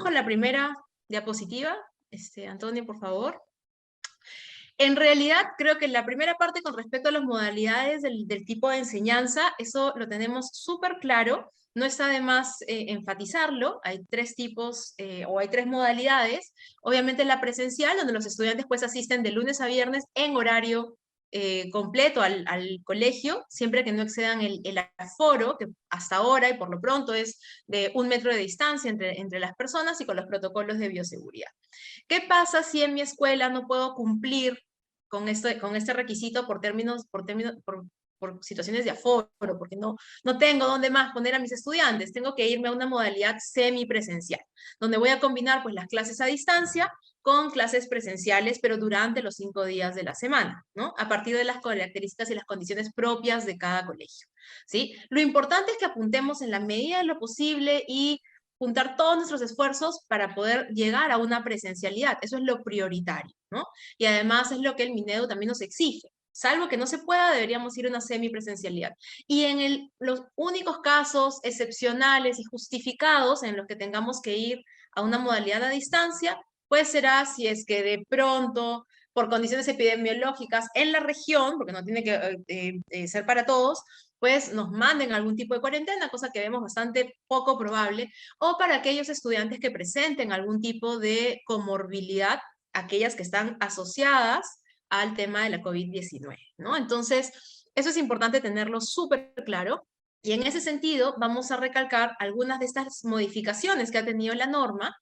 con la primera diapositiva. Antonio, por favor. En realidad, creo que la primera parte con respecto a las modalidades del tipo de enseñanza, eso lo tenemos súper claro. No está de más enfatizarlo. Hay tres tipos o hay tres modalidades. Obviamente la presencial, donde los estudiantes pues asisten de lunes a viernes en horario completo al colegio, siempre que no excedan el aforo, que hasta ahora y por lo pronto es de 1 metro de distancia entre las personas y con los protocolos de bioseguridad. ¿Qué pasa si en mi escuela no puedo cumplir con este requisito por situaciones de aforo, porque no tengo dónde más poner a mis estudiantes? Tengo que irme a una modalidad semipresencial, donde voy a combinar pues las clases a distancia con clases presenciales, pero durante los 5 días de la semana, ¿no? A partir de las características y las condiciones propias de cada colegio, ¿sí? Lo importante es que apuntemos en la medida de lo posible y juntar todos nuestros esfuerzos para poder llegar a una presencialidad. Eso es lo prioritario, ¿no? Y además es lo que el Minedu también nos exige. Salvo que no se pueda, deberíamos ir a una semipresencialidad. Y en los únicos casos excepcionales y justificados en los que tengamos que ir a una modalidad a distancia, pues será si es que de pronto, por condiciones epidemiológicas en la región, porque no tiene que ser para todos, pues nos manden algún tipo de cuarentena, cosa que vemos bastante poco probable, o para aquellos estudiantes que presenten algún tipo de comorbilidad, aquellas que están asociadas al tema de la COVID-19, ¿no? Entonces, eso es importante tenerlo súper claro. Y en ese sentido, vamos a recalcar algunas de estas modificaciones que ha tenido la norma.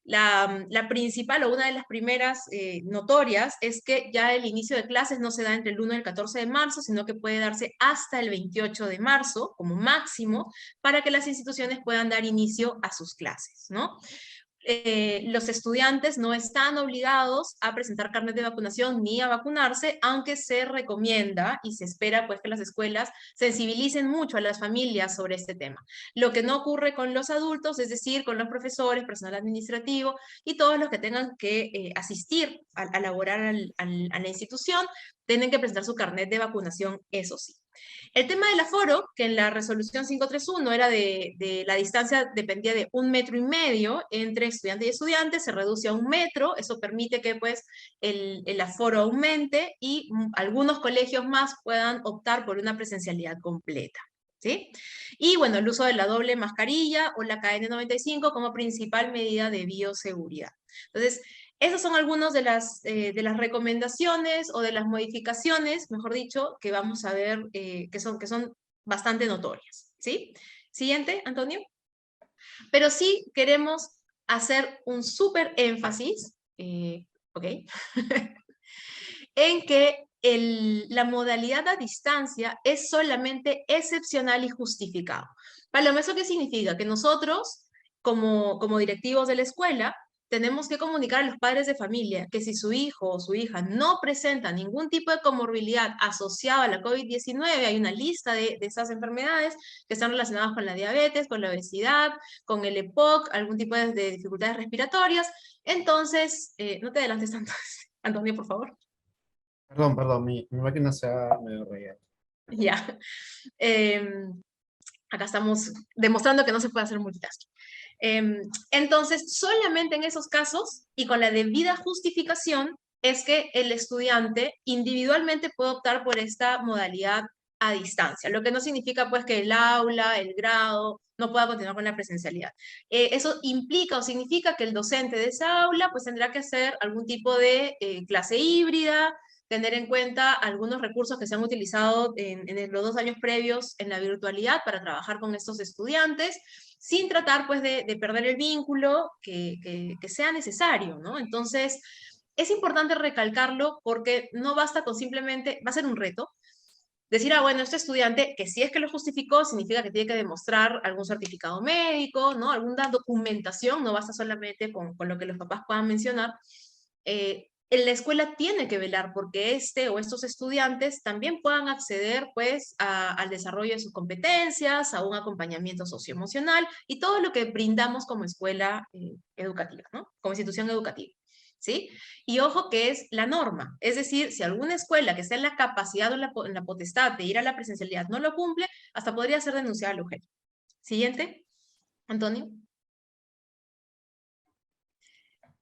La principal o una de las primeras notorias es que ya el inicio de clases no se da entre el 1 y el 14 de marzo, sino que puede darse hasta el 28 de marzo como máximo para que las instituciones puedan dar inicio a sus clases, ¿no? Los estudiantes no están obligados a presentar carnet de vacunación ni a vacunarse, aunque se recomienda y se espera pues que las escuelas sensibilicen mucho a las familias sobre este tema. Lo que no ocurre con los adultos, es decir, con los profesores, personal administrativo y todos los que tengan que asistir a laborar a la institución, tienen que presentar su carnet de vacunación, eso sí. El tema del aforo, que en la resolución 531 era de la distancia dependía de 1,5 metros entre estudiante y estudiante, se reduce a 1 metro, eso permite que pues el aforo aumente y algunos colegios más puedan optar por una presencialidad completa, ¿sí? Y bueno, el uso de la doble mascarilla o la KN95 como principal medida de bioseguridad. Entonces, esas son algunas de las recomendaciones o de las modificaciones, mejor dicho, que vamos a ver que son bastante notorias, ¿sí? Siguiente, Antonio. Pero sí queremos hacer un súper énfasis, ¿ok? En que la modalidad a distancia es solamente excepcional y justificado. Paloma, ¿eso qué significa? Que nosotros, como directivos de la escuela, tenemos que comunicar a los padres de familia que si su hijo o su hija no presenta ningún tipo de comorbilidad asociada a la COVID-19, hay una lista de esas enfermedades que están relacionadas con la diabetes, con la obesidad, con el EPOC, algún tipo de dificultades respiratorias. Entonces, no te adelantes tanto, Antonio, por favor. Perdón, mi máquina se ha medio reído. Ya. Acá estamos demostrando que no se puede hacer multitasking. Entonces, solamente en esos casos y con la debida justificación es que el estudiante individualmente puede optar por esta modalidad a distancia, lo que no significa pues que el aula, el grado, no pueda continuar con la presencialidad. Eso implica o significa que el docente de esa aula pues tendrá que hacer algún tipo de clase híbrida, tener en cuenta algunos recursos que se han utilizado en los 2 años previos en la virtualidad para trabajar con estos estudiantes, sin tratar pues de perder el vínculo que sea necesario, ¿no? Entonces, es importante recalcarlo porque no basta con simplemente, va a ser un reto, decir, bueno, este estudiante, que si es que lo justificó, significa que tiene que demostrar algún certificado médico, ¿no? Alguna documentación, no basta solamente con lo que los papás puedan mencionar. En la escuela tiene que velar porque este o estos estudiantes también puedan acceder, pues, al desarrollo de sus competencias, a un acompañamiento socioemocional y todo lo que brindamos como escuela educativa, ¿no? Como institución educativa, ¿sí? Y ojo que es la norma, es decir, si alguna escuela que está en la capacidad o en la potestad de ir a la presencialidad no lo cumple, hasta podría ser denunciada al objeto. Siguiente, Antonio.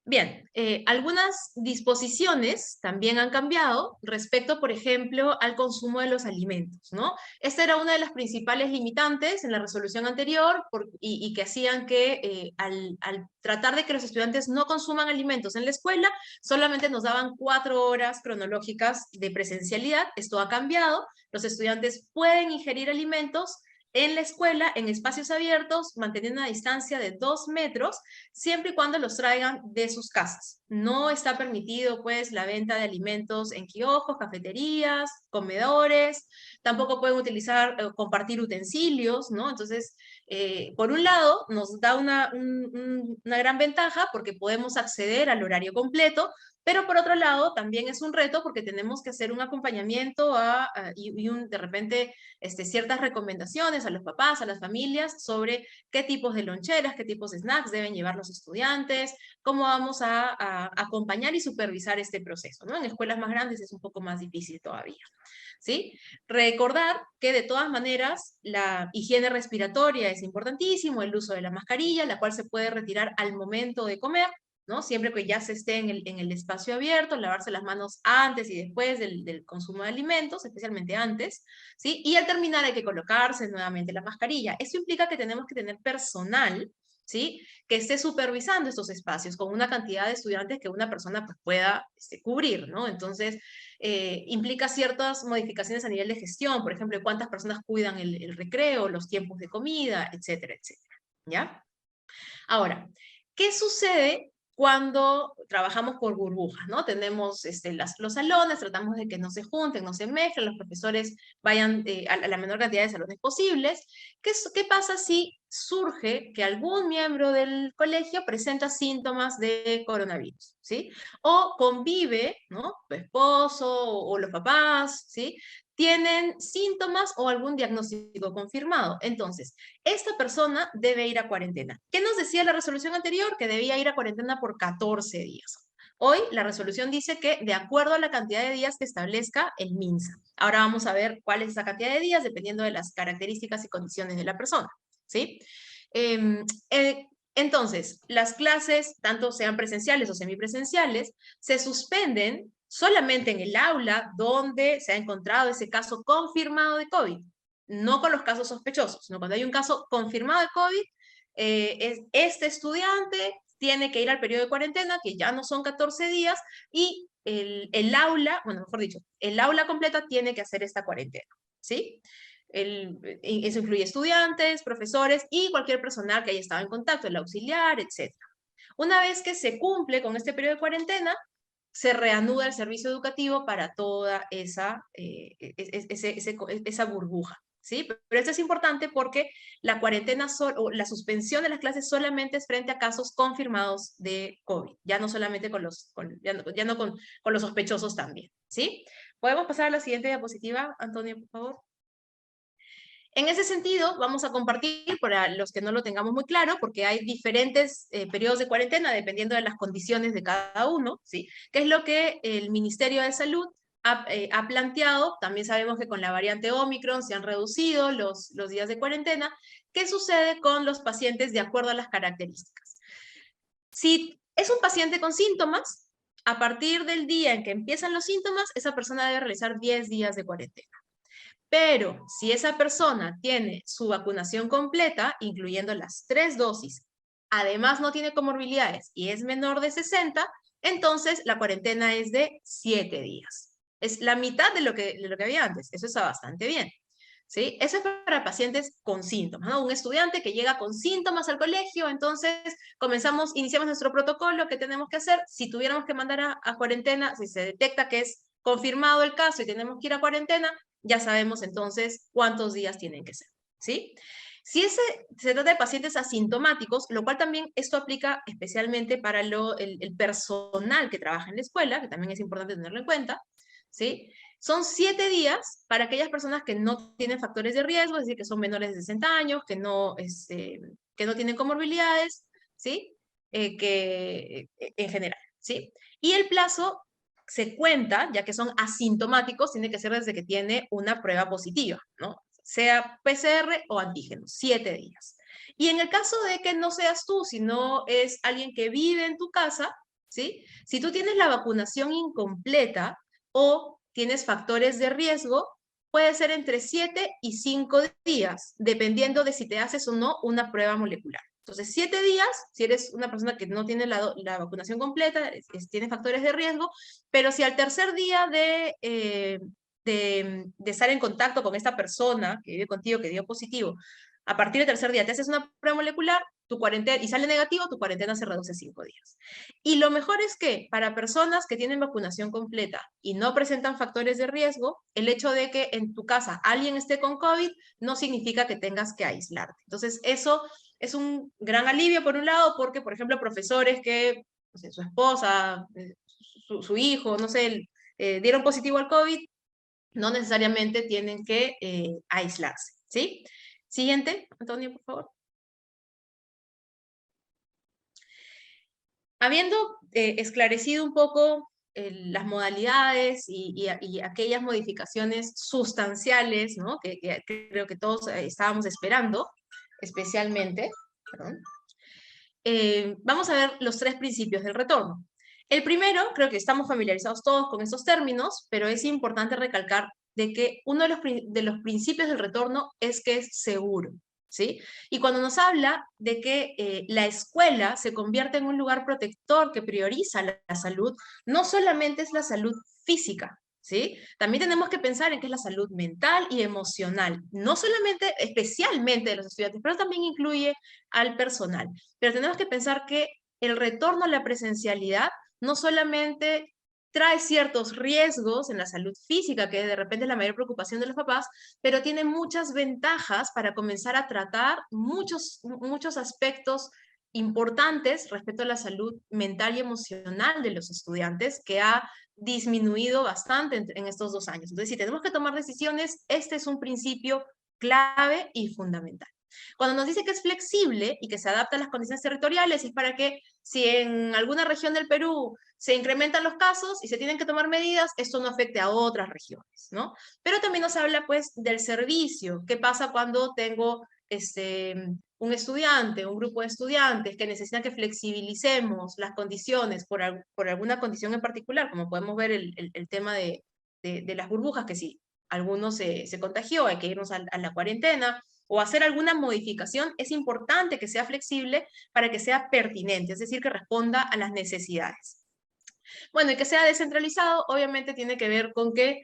Bien, algunas disposiciones también han cambiado respecto, por ejemplo, al consumo de los alimentos, ¿no? Esta era una de las principales limitantes en la resolución anterior y que hacían que al tratar de que los estudiantes no consuman alimentos en la escuela, solamente nos daban 4 horas cronológicas de presencialidad. Esto ha cambiado. Los estudiantes pueden ingerir alimentos en la escuela, en espacios abiertos, manteniendo una distancia de 2 metros, siempre y cuando los traigan de sus casas. No está permitido, pues, la venta de alimentos en kioscos, cafeterías, comedores, tampoco pueden utilizar, compartir utensilios, ¿no? Entonces, por un lado, nos da una gran ventaja porque podemos acceder al horario completo, pero por otro lado, también es un reto porque tenemos que hacer un acompañamiento de repente, ciertas recomendaciones a los papás, a las familias, sobre qué tipos de loncheras, qué tipos de snacks deben llevar los estudiantes, cómo vamos a acompañar y supervisar este proceso, ¿no? En escuelas más grandes es un poco más difícil todavía, ¿sí? Recordar que de todas maneras la higiene respiratoria es importantísimo, el uso de la mascarilla, la cual se puede retirar al momento de comer, ¿no? Siempre que ya se esté en el espacio abierto, lavarse las manos antes y después del consumo de alimentos, especialmente antes, ¿sí? Y al terminar hay que colocarse nuevamente la mascarilla. Esto implica que tenemos que tener personal, ¿sí? Que esté supervisando estos espacios con una cantidad de estudiantes que una persona pues, pueda cubrir, ¿no? Entonces, implica ciertas modificaciones a nivel de gestión, por ejemplo, cuántas personas cuidan el recreo, los tiempos de comida, etcétera, etcétera, ¿ya? Ahora, ¿qué sucede cuando trabajamos por burbujas, ¿no? Tenemos los salones, tratamos de que no se junten, no se mezclen, los profesores vayan a la menor cantidad de salones posibles. ¿Qué pasa si surge que algún miembro del colegio presenta síntomas de coronavirus, ¿sí? O convive, ¿no? Tu esposo o los papás, ¿sí? Tienen síntomas o algún diagnóstico confirmado. Entonces, esta persona debe ir a cuarentena. ¿Qué nos decía la resolución anterior? Que debía ir a cuarentena por 14 días. Hoy la resolución dice que de acuerdo a la cantidad de días que establezca el MINSA. Ahora vamos a ver cuál es esa cantidad de días dependiendo de las características y condiciones de la persona, ¿sí? Eh, eh, entonces, las clases, tanto sean presenciales o semipresenciales, se suspenden solamente en el aula donde se ha encontrado ese caso confirmado de COVID, no con los casos sospechosos, no cuando hay un caso confirmado de COVID, este estudiante tiene que ir al periodo de cuarentena, que ya no son 14 días, y el aula, bueno, mejor dicho, el aula completa tiene que hacer esta cuarentena, ¿sí? Eso incluye estudiantes, profesores y cualquier personal que haya estado en contacto, el auxiliar, etc. Una vez que se cumple con este periodo de cuarentena, se reanuda el servicio educativo para toda esa burbuja, ¿sí? Pero esto es importante porque la cuarentena o la suspensión de las clases solamente es frente a casos confirmados de COVID, ya no solamente con los sospechosos también, ¿sí? ¿Podemos pasar a la siguiente diapositiva, Antonio, por favor? En ese sentido, vamos a compartir para los que no lo tengamos muy claro, porque hay diferentes periodos de cuarentena dependiendo de las condiciones de cada uno, ¿sí? ¿Qué es lo que el Ministerio de Salud ha planteado? También sabemos que con la variante Omicron se han reducido los días de cuarentena. ¿Qué sucede con los pacientes de acuerdo a las características? Si es un paciente con síntomas, a partir del día en que empiezan los síntomas, esa persona debe realizar 10 días de cuarentena. Pero si esa persona tiene su vacunación completa, incluyendo las 3 dosis, además no tiene comorbilidades y es menor de 60, entonces la cuarentena es de 7 días. Es la mitad de lo que había antes. Eso está bastante bien, ¿sí? Eso es para pacientes con síntomas, ¿no? Un estudiante que llega con síntomas al colegio, entonces iniciamos nuestro protocolo. ¿Qué tenemos que hacer? Si tuviéramos que mandar a cuarentena, si se detecta que es confirmado el caso y tenemos que ir a cuarentena, ya sabemos entonces cuántos días tienen que ser, ¿sí? Si se trata de pacientes asintomáticos, lo cual también esto aplica especialmente para el personal que trabaja en la escuela, que también es importante tenerlo en cuenta, ¿sí? Son 7 días para aquellas personas que no tienen factores de riesgo, es decir, que son menores de 60 años, que no tienen comorbilidades, ¿sí? En general, ¿sí? Y el plazo se cuenta, ya que son asintomáticos, tiene que ser desde que tiene una prueba positiva, ¿no? Sea PCR o antígeno, 7 días. Y en el caso de que no seas tú, sino es alguien que vive en tu casa, ¿sí? Si tú tienes la vacunación incompleta o tienes factores de riesgo, puede ser entre 7 y 5 días, dependiendo de si te haces o no una prueba molecular. Entonces, 7 días, si eres una persona que no tiene la vacunación completa, tiene factores de riesgo, pero si al tercer día de estar en contacto con esta persona que vive contigo, que dio positivo, a partir del tercer día te haces una prueba molecular, tu cuarentena, y sale negativo, tu cuarentena se reduce a 5 días. Y lo mejor es que para personas que tienen vacunación completa y no presentan factores de riesgo, el hecho de que en tu casa alguien esté con COVID no significa que tengas que aislarte. Entonces, eso es un gran alivio por un lado, porque, por ejemplo, profesores que, no sé, su esposa, su hijo, no sé, dieron positivo al COVID, no necesariamente tienen que aislarse, ¿sí? Siguiente, Antonio, por favor. Habiendo esclarecido un poco las modalidades y aquellas modificaciones sustanciales, ¿no? que creo que todos estábamos esperando, especialmente, perdón, vamos a ver los 3 principios del retorno. El primero, creo que estamos familiarizados todos con estos términos, pero es importante recalcar de que uno de los principios del retorno es que es seguro, ¿sí? Y cuando nos habla de que la escuela se convierte en un lugar protector que prioriza la salud, no solamente es la salud física, ¿sí? También tenemos que pensar en qué es la salud mental y emocional, no solamente, especialmente de los estudiantes, pero también incluye al personal. Pero tenemos que pensar que el retorno a la presencialidad no solamente trae ciertos riesgos en la salud física, que de repente es la mayor preocupación de los papás, pero tiene muchas ventajas para comenzar a tratar muchos aspectos importantes respecto a la salud mental y emocional de los estudiantes, que ha disminuido bastante en estos 2 años. Entonces, si tenemos que tomar decisiones, este es un principio clave y fundamental. Cuando nos dice que es flexible y que se adapta a las condiciones territoriales, es para que si en alguna región del Perú se incrementan los casos y se tienen que tomar medidas, esto no afecte a otras regiones, ¿no? Pero también nos habla, pues, del servicio. ¿Qué pasa cuando tengo un estudiante, un grupo de estudiantes que necesitan que flexibilicemos las condiciones por alguna condición en particular, como podemos ver el tema de las burbujas, que si alguno se contagió, hay que irnos a la cuarentena, o hacer alguna modificación, es importante que sea flexible para que sea pertinente, es decir, que responda a las necesidades. Bueno, y que sea descentralizado, obviamente tiene que ver con que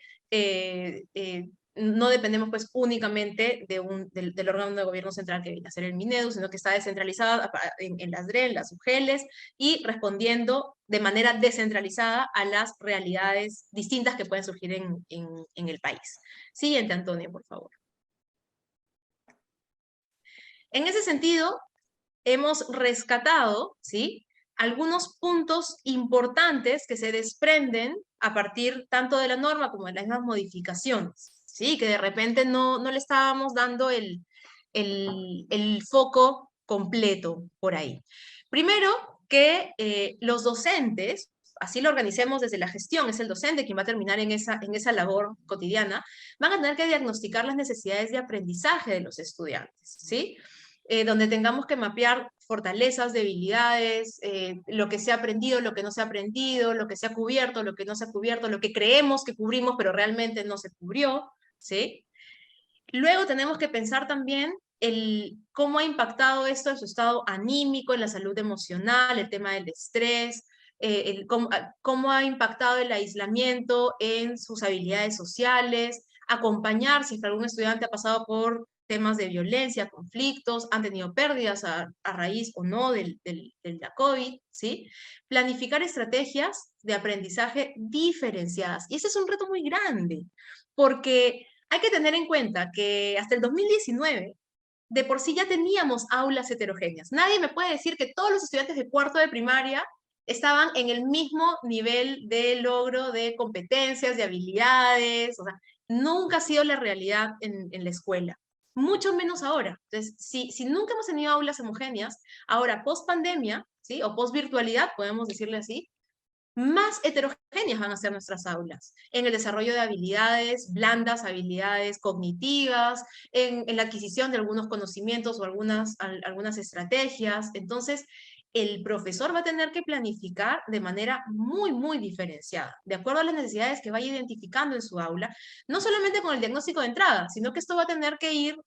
no dependemos pues únicamente del órgano de gobierno central que viene a ser el Minedu, sino que está descentralizado en las DRE, en las UGELES, y respondiendo de manera descentralizada a las realidades distintas que pueden surgir en el país. Siguiente, Antonio, por favor. En ese sentido, hemos rescatado, ¿sí?, algunos puntos importantes que se desprenden a partir tanto de la norma como de las mismas modificaciones, ¿sí?, que de repente no le estábamos dando el foco completo por ahí. Primero, que los docentes, así lo organicemos desde la gestión, es el docente quien va a terminar en esa labor cotidiana, van a tener que diagnosticar las necesidades de aprendizaje de los estudiantes, ¿sí?, donde tengamos que mapear fortalezas, debilidades, lo que se ha aprendido, lo que no se ha aprendido, lo que se ha cubierto, lo que no se ha cubierto, lo que creemos que cubrimos, pero realmente no se cubrió, ¿sí? Luego tenemos que pensar también cómo ha impactado esto en su estado anímico, en la salud emocional, el tema del estrés, cómo ha impactado el aislamiento en sus habilidades sociales, acompañar si algún estudiante ha pasado por temas de violencia, conflictos, han tenido pérdidas a raíz o no de la COVID, ¿sí? Planificar estrategias de aprendizaje diferenciadas. Y ese es un reto muy grande, porque hay que tener en cuenta que hasta el 2019, de por sí ya teníamos aulas heterogéneas. Nadie me puede decir que todos los estudiantes de cuarto de primaria estaban en el mismo nivel de logro de competencias, de habilidades. O sea, nunca ha sido la realidad en la escuela. Mucho menos ahora. Entonces, si nunca hemos tenido aulas homogéneas, ahora post pandemia, ¿sí?, o post virtualidad, podemos decirle así, más heterogéneas van a ser nuestras aulas, en el desarrollo de habilidades blandas, habilidades cognitivas, en la adquisición de algunos conocimientos o algunas estrategias. Entonces, el profesor va a tener que planificar de manera muy, muy diferenciada, de acuerdo a las necesidades que vaya identificando en su aula, no solamente con el diagnóstico de entrada, sino que esto va a tener que ir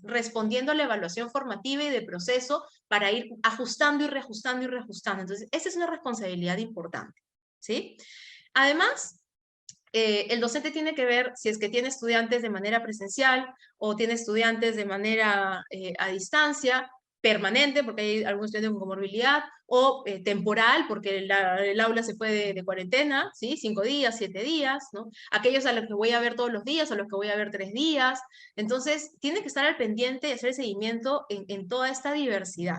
respondiendo a la evaluación formativa y de proceso para ir ajustando y reajustando y reajustando. Entonces, esa es una responsabilidad importante, ¿sí? Además, el docente tiene que ver si es que tiene estudiantes de manera presencial o tiene estudiantes de manera a distancia, permanente, porque hay algunos estudiantes con comorbilidad, o temporal, porque el aula se fue de cuarentena, ¿sí? 5 días, 7 días, ¿no? Aquellos a los que voy a ver todos los días, a los que voy a ver 3 días. Entonces, tiene que estar al pendiente y hacer seguimiento en toda esta diversidad.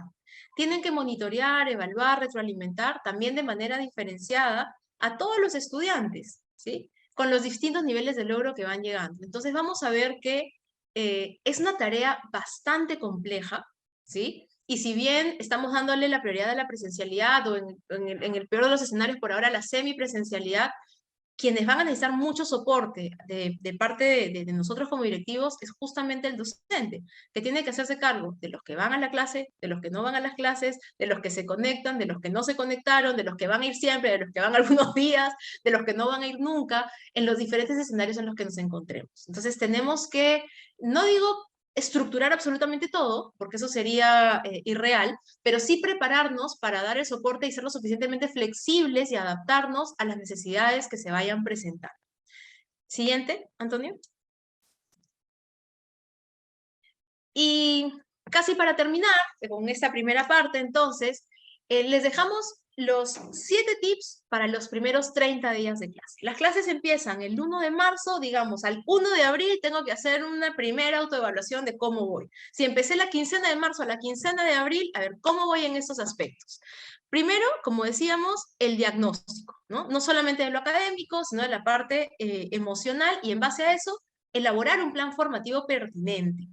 Tienen que monitorear, evaluar, retroalimentar, también de manera diferenciada a todos los estudiantes, ¿sí? Con los distintos niveles de logro que van llegando. Entonces vamos a ver que es una tarea bastante compleja, ¿sí? Y si bien estamos dándole la prioridad a la presencialidad o en el peor de los escenarios por ahora la semipresencialidad, quienes van a necesitar mucho soporte de parte de nosotros como directivos es justamente el docente, que tiene que hacerse cargo de los que van a la clase, de los que no van a las clases, de los que se conectan, de los que no se conectaron, de los que van a ir siempre, de los que van algunos días, de los que no van a ir nunca, en los diferentes escenarios en los que nos encontremos. Entonces tenemos que, no digo estructurar absolutamente todo, porque eso sería irreal, pero sí prepararnos para dar el soporte y ser lo suficientemente flexibles y adaptarnos a las necesidades que se vayan presentando. Siguiente, Antonio. Y casi para terminar, con esta primera parte, entonces, les dejamos los 7 tips para los primeros 30 días de clase. Las clases empiezan el 1 de marzo, digamos, al 1 de abril tengo que hacer una primera autoevaluación de cómo voy. Si empecé la quincena de marzo a la quincena de abril, a ver cómo voy en estos aspectos. Primero, como decíamos, el diagnóstico, ¿no? No solamente de lo académico, sino de la parte emocional, y en base a eso, elaborar un plan formativo pertinente.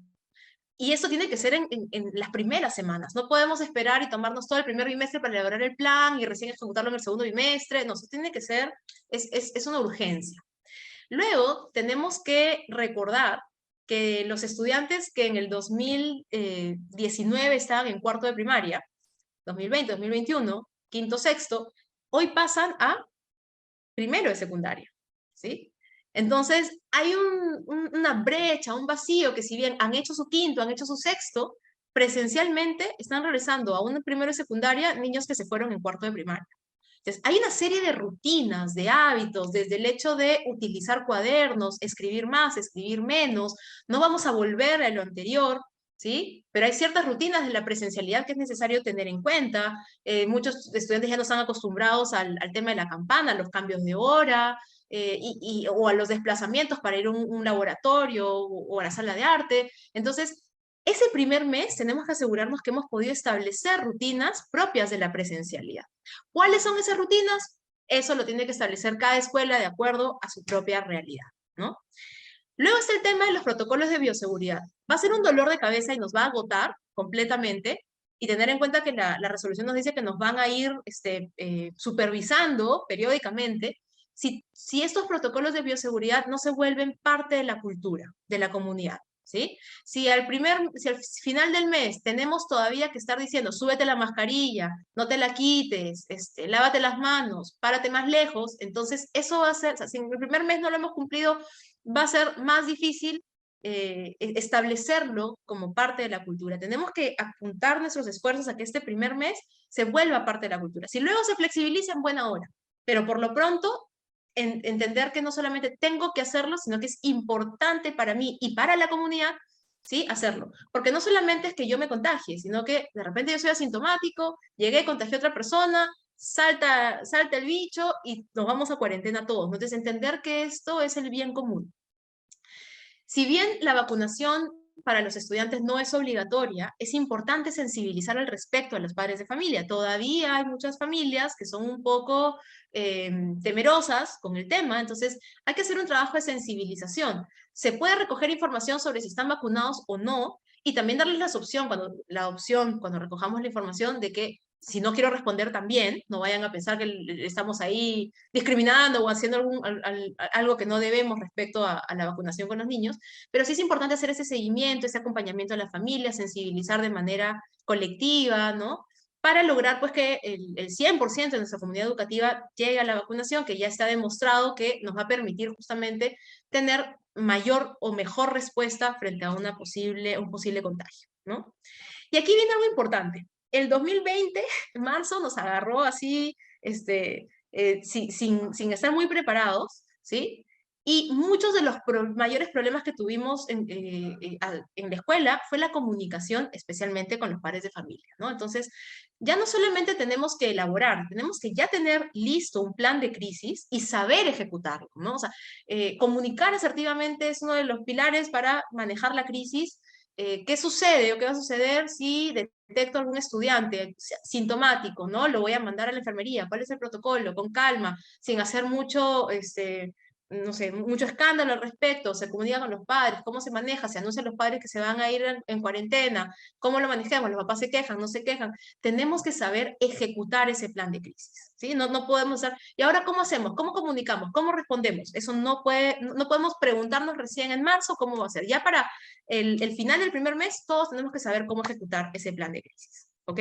Y eso tiene que ser en las primeras semanas. No podemos esperar y tomarnos todo el primer bimestre para elaborar el plan y recién ejecutarlo en el segundo bimestre. No, eso tiene que ser, es una urgencia. Luego, tenemos que recordar que los estudiantes que en el 2019 estaban en cuarto de primaria, 2020, 2021, quinto, sexto, hoy pasan a primero de secundaria, ¿sí? Entonces, hay una brecha, un vacío que si bien han hecho su quinto, han hecho su sexto, presencialmente están regresando a un primero de secundaria niños que se fueron en cuarto de primaria. Entonces, hay una serie de rutinas, de hábitos, desde el hecho de utilizar cuadernos, escribir más, escribir menos, no vamos a volver a lo anterior, ¿sí? Pero hay ciertas rutinas de la presencialidad que es necesario tener en cuenta. Muchos estudiantes ya no están acostumbrados al tema de la campana, a los cambios de hora, o a los desplazamientos para ir a un laboratorio o a la sala de arte. Entonces, ese primer mes tenemos que asegurarnos que hemos podido establecer rutinas propias de la presencialidad. ¿Cuáles son esas rutinas? Eso lo tiene que establecer cada escuela de acuerdo a su propia realidad, ¿no? Luego está el tema de los protocolos de bioseguridad. Va a ser un dolor de cabeza y nos va a agotar completamente, y tener en cuenta que la resolución nos dice que nos van a ir supervisando periódicamente si estos protocolos de bioseguridad no se vuelven parte de la cultura, de la comunidad, ¿sí? Si al final del mes tenemos todavía que estar diciendo, súbete la mascarilla, no te la quites, lávate las manos, párate más lejos, entonces eso va a ser, o sea, si en el primer mes no lo hemos cumplido, va a ser más difícil establecerlo como parte de la cultura. Tenemos que apuntar nuestros esfuerzos a que este primer mes se vuelva parte de la cultura. Si luego se flexibiliza, en buena hora, pero por lo pronto entender que no solamente tengo que hacerlo, sino que es importante para mí y para la comunidad, ¿sí? Hacerlo. Porque no solamente es que yo me contagie, sino que de repente yo soy asintomático, llegué, contagié a otra persona, salta el bicho y nos vamos a cuarentena todos. Entonces, entender que esto es el bien común. Si bien la vacunación para los estudiantes no es obligatoria, es importante sensibilizar al respecto a los padres de familia. Todavía hay muchas familias que son un poco temerosas con el tema, entonces hay que hacer un trabajo de sensibilización. Se puede recoger información sobre si están vacunados o no, y también darles la opción cuando recojamos la información de que si no quiero responder también, no vayan a pensar que estamos ahí discriminando o haciendo algo que no debemos respecto a la vacunación con los niños, pero sí es importante hacer ese seguimiento, ese acompañamiento a la familia, sensibilizar de manera colectiva, ¿no? para lograr pues que el 100% de nuestra comunidad educativa llegue a la vacunación, que ya está demostrado que nos va a permitir justamente tener mayor o mejor respuesta frente a un posible contagio, ¿no? Y aquí viene algo importante. El 2020, en marzo, nos agarró así, sin estar muy preparados, ¿sí? Y muchos de los mayores problemas que tuvimos en la escuela fue la comunicación, especialmente con los padres de familia, ¿no? Entonces, ya no solamente tenemos que elaborar, tenemos que ya tener listo un plan de crisis y saber ejecutarlo, ¿no? O sea, comunicar asertivamente es uno de los pilares para manejar la crisis. ¿Qué sucede o qué va a suceder si detecto algún estudiante sintomático, ¿no? Lo voy a mandar a la enfermería. ¿Cuál es el protocolo? Con calma, sin hacer mucho, no sé, mucho escándalo al respecto. Se comunica con los padres, cómo se maneja, se anuncian los padres que se van a ir en cuarentena, cómo lo manejamos, los papás se quejan, no se quejan. Tenemos que saber ejecutar ese plan de crisis, ¿sí? No podemos hacer, ¿y ahora cómo hacemos? ¿Cómo comunicamos? ¿Cómo respondemos? Eso no podemos preguntarnos recién en marzo cómo va a ser. Ya para el final del primer mes, todos tenemos que saber cómo ejecutar ese plan de crisis, ¿ok?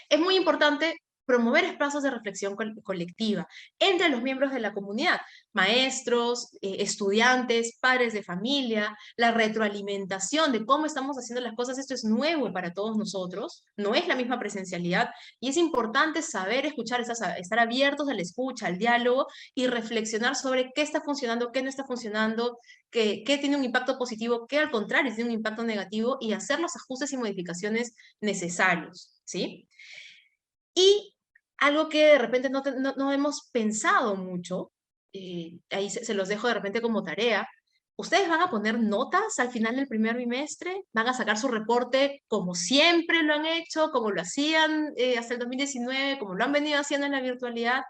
Es muy importante promover espacios de reflexión colectiva entre los miembros de la comunidad, maestros, estudiantes, padres de familia, la retroalimentación de cómo estamos haciendo las cosas. Esto es nuevo para todos nosotros, no es la misma presencialidad, y es importante saber escuchar, estar abiertos a la escucha, al diálogo, y reflexionar sobre qué está funcionando, qué no está funcionando, qué tiene un impacto positivo, qué al contrario tiene un impacto negativo, y hacer los ajustes y modificaciones necesarios, ¿sí? Y algo que de repente no hemos pensado mucho, ahí se los dejo de repente como tarea. ¿Ustedes van a poner notas al final del primer bimestre? ¿Van a sacar su reporte como siempre lo han hecho, como lo hacían hasta el 2019, como lo han venido haciendo en la virtualidad?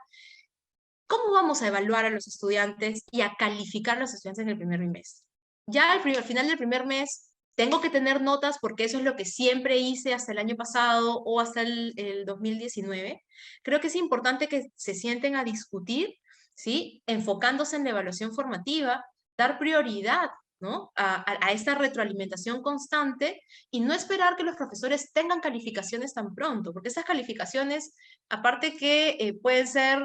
¿Cómo vamos a evaluar a los estudiantes y a calificar a los estudiantes en el primer bimestre? Ya al final del primer mes tengo que tener notas porque eso es lo que siempre hice hasta el año pasado o hasta el 2019. Creo que es importante que se sienten a discutir, ¿sí? Enfocándose en la evaluación formativa, dar prioridad, ¿no? A esta retroalimentación constante, y no esperar que los profesores tengan calificaciones tan pronto, porque esas calificaciones, aparte que pueden ser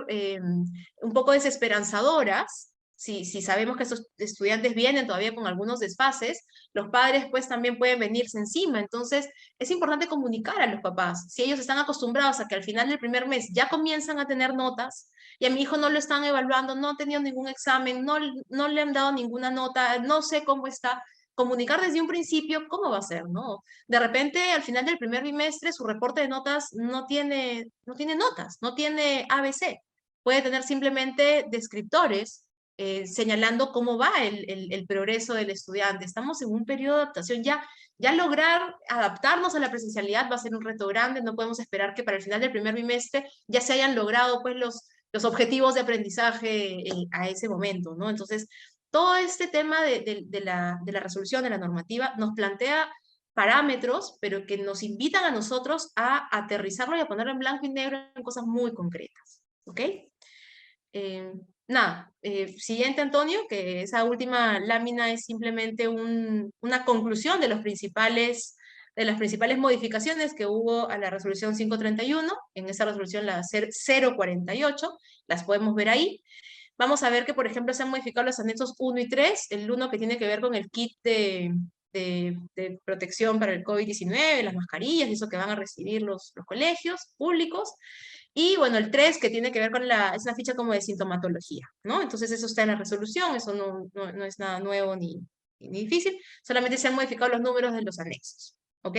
un poco desesperanzadoras, si sabemos que estos estudiantes vienen todavía con algunos desfases, los padres pues también pueden venirse encima. Entonces es importante comunicar a los papás. Si ellos están acostumbrados a que al final del primer mes ya comienzan a tener notas, y a mi hijo no lo están evaluando, no ha tenido ningún examen, no le han dado ninguna nota, no sé cómo está, comunicar desde un principio cómo va a ser, ¿no? De repente, al final del primer bimestre, su reporte de notas no tiene notas, no tiene ABC. Puede tener simplemente descriptores señalando cómo va el progreso del estudiante. Estamos en un periodo de adaptación. Ya lograr adaptarnos a la presencialidad va a ser un reto grande. No podemos esperar que para el final del primer bimestre ya se hayan logrado pues, los objetivos de aprendizaje a ese momento, ¿no? Entonces, todo este tema de la resolución de la normativa nos plantea parámetros, pero que nos invitan a nosotros a aterrizarlo y a ponerlo en blanco y negro en cosas muy concretas, ¿ok? Nada, siguiente, Antonio, que esa última lámina es simplemente una conclusión de las principales modificaciones que hubo a la resolución 531. En esa resolución, la 048, las podemos ver ahí. Vamos a ver que, por ejemplo, se han modificado los anexos 1 y 3, el 1 que tiene que ver con el kit de protección para el COVID-19, las mascarillas, y eso que van a recibir los colegios públicos. Y bueno, el 3 que tiene que ver con es una ficha como de sintomatología, ¿no? Entonces eso está en la resolución, eso no es nada nuevo ni difícil, solamente se han modificado los números de los anexos, ¿ok?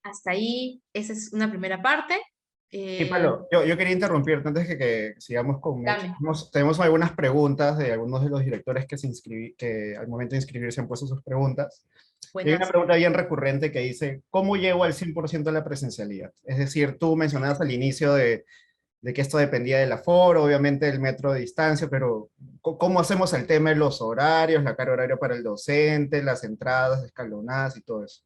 Hasta ahí, esa es una primera parte. Y Pablo, yo quería interrumpirte antes que sigamos con Meche. Dame, Tenemos algunas preguntas de algunos de los directores que al momento de inscribirse han puesto sus preguntas. Y hay una buenas. pregunta bien recurrente que dice, ¿cómo llego al 100% de la presencialidad? Es decir, tú mencionabas al inicio de que esto dependía del aforo, obviamente del metro de distancia, pero ¿cómo hacemos el tema de los horarios, la carga horaria para el docente, las entradas escalonadas y todo eso?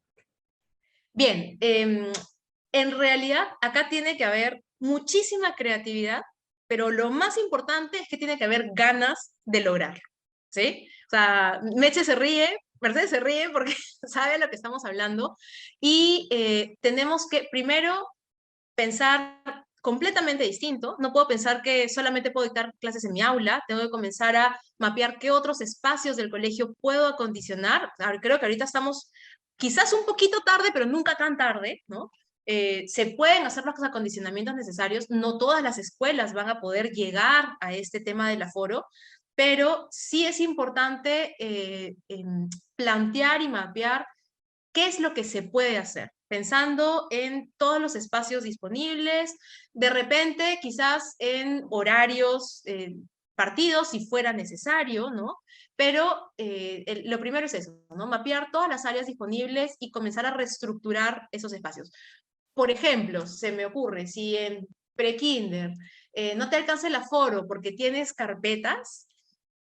Bien, en realidad acá tiene que haber muchísima creatividad, pero lo más importante es que tiene que haber ganas de lograrlo, ¿sí? O sea, Meche se ríe, Mercedes se ríe porque sabe de lo que estamos hablando, y tenemos que primero pensar completamente distinto. No puedo pensar que solamente puedo dictar clases en mi aula, tengo que comenzar a mapear qué otros espacios del colegio puedo acondicionar. Creo que ahorita estamos quizás un poquito tarde, pero nunca tan tarde, ¿no? Se pueden hacer los acondicionamientos necesarios, no todas las escuelas van a poder llegar a este tema del aforo, pero sí es importante plantear y mapear qué es lo que se puede hacer, pensando en todos los espacios disponibles, de repente quizás en horarios partidos si fuera necesario, ¿no? Pero lo primero es eso, ¿no? Mapear todas las áreas disponibles y comenzar a reestructurar esos espacios. Por ejemplo, se me ocurre, si en prekinder no te alcanza el aforo porque tienes carpetas,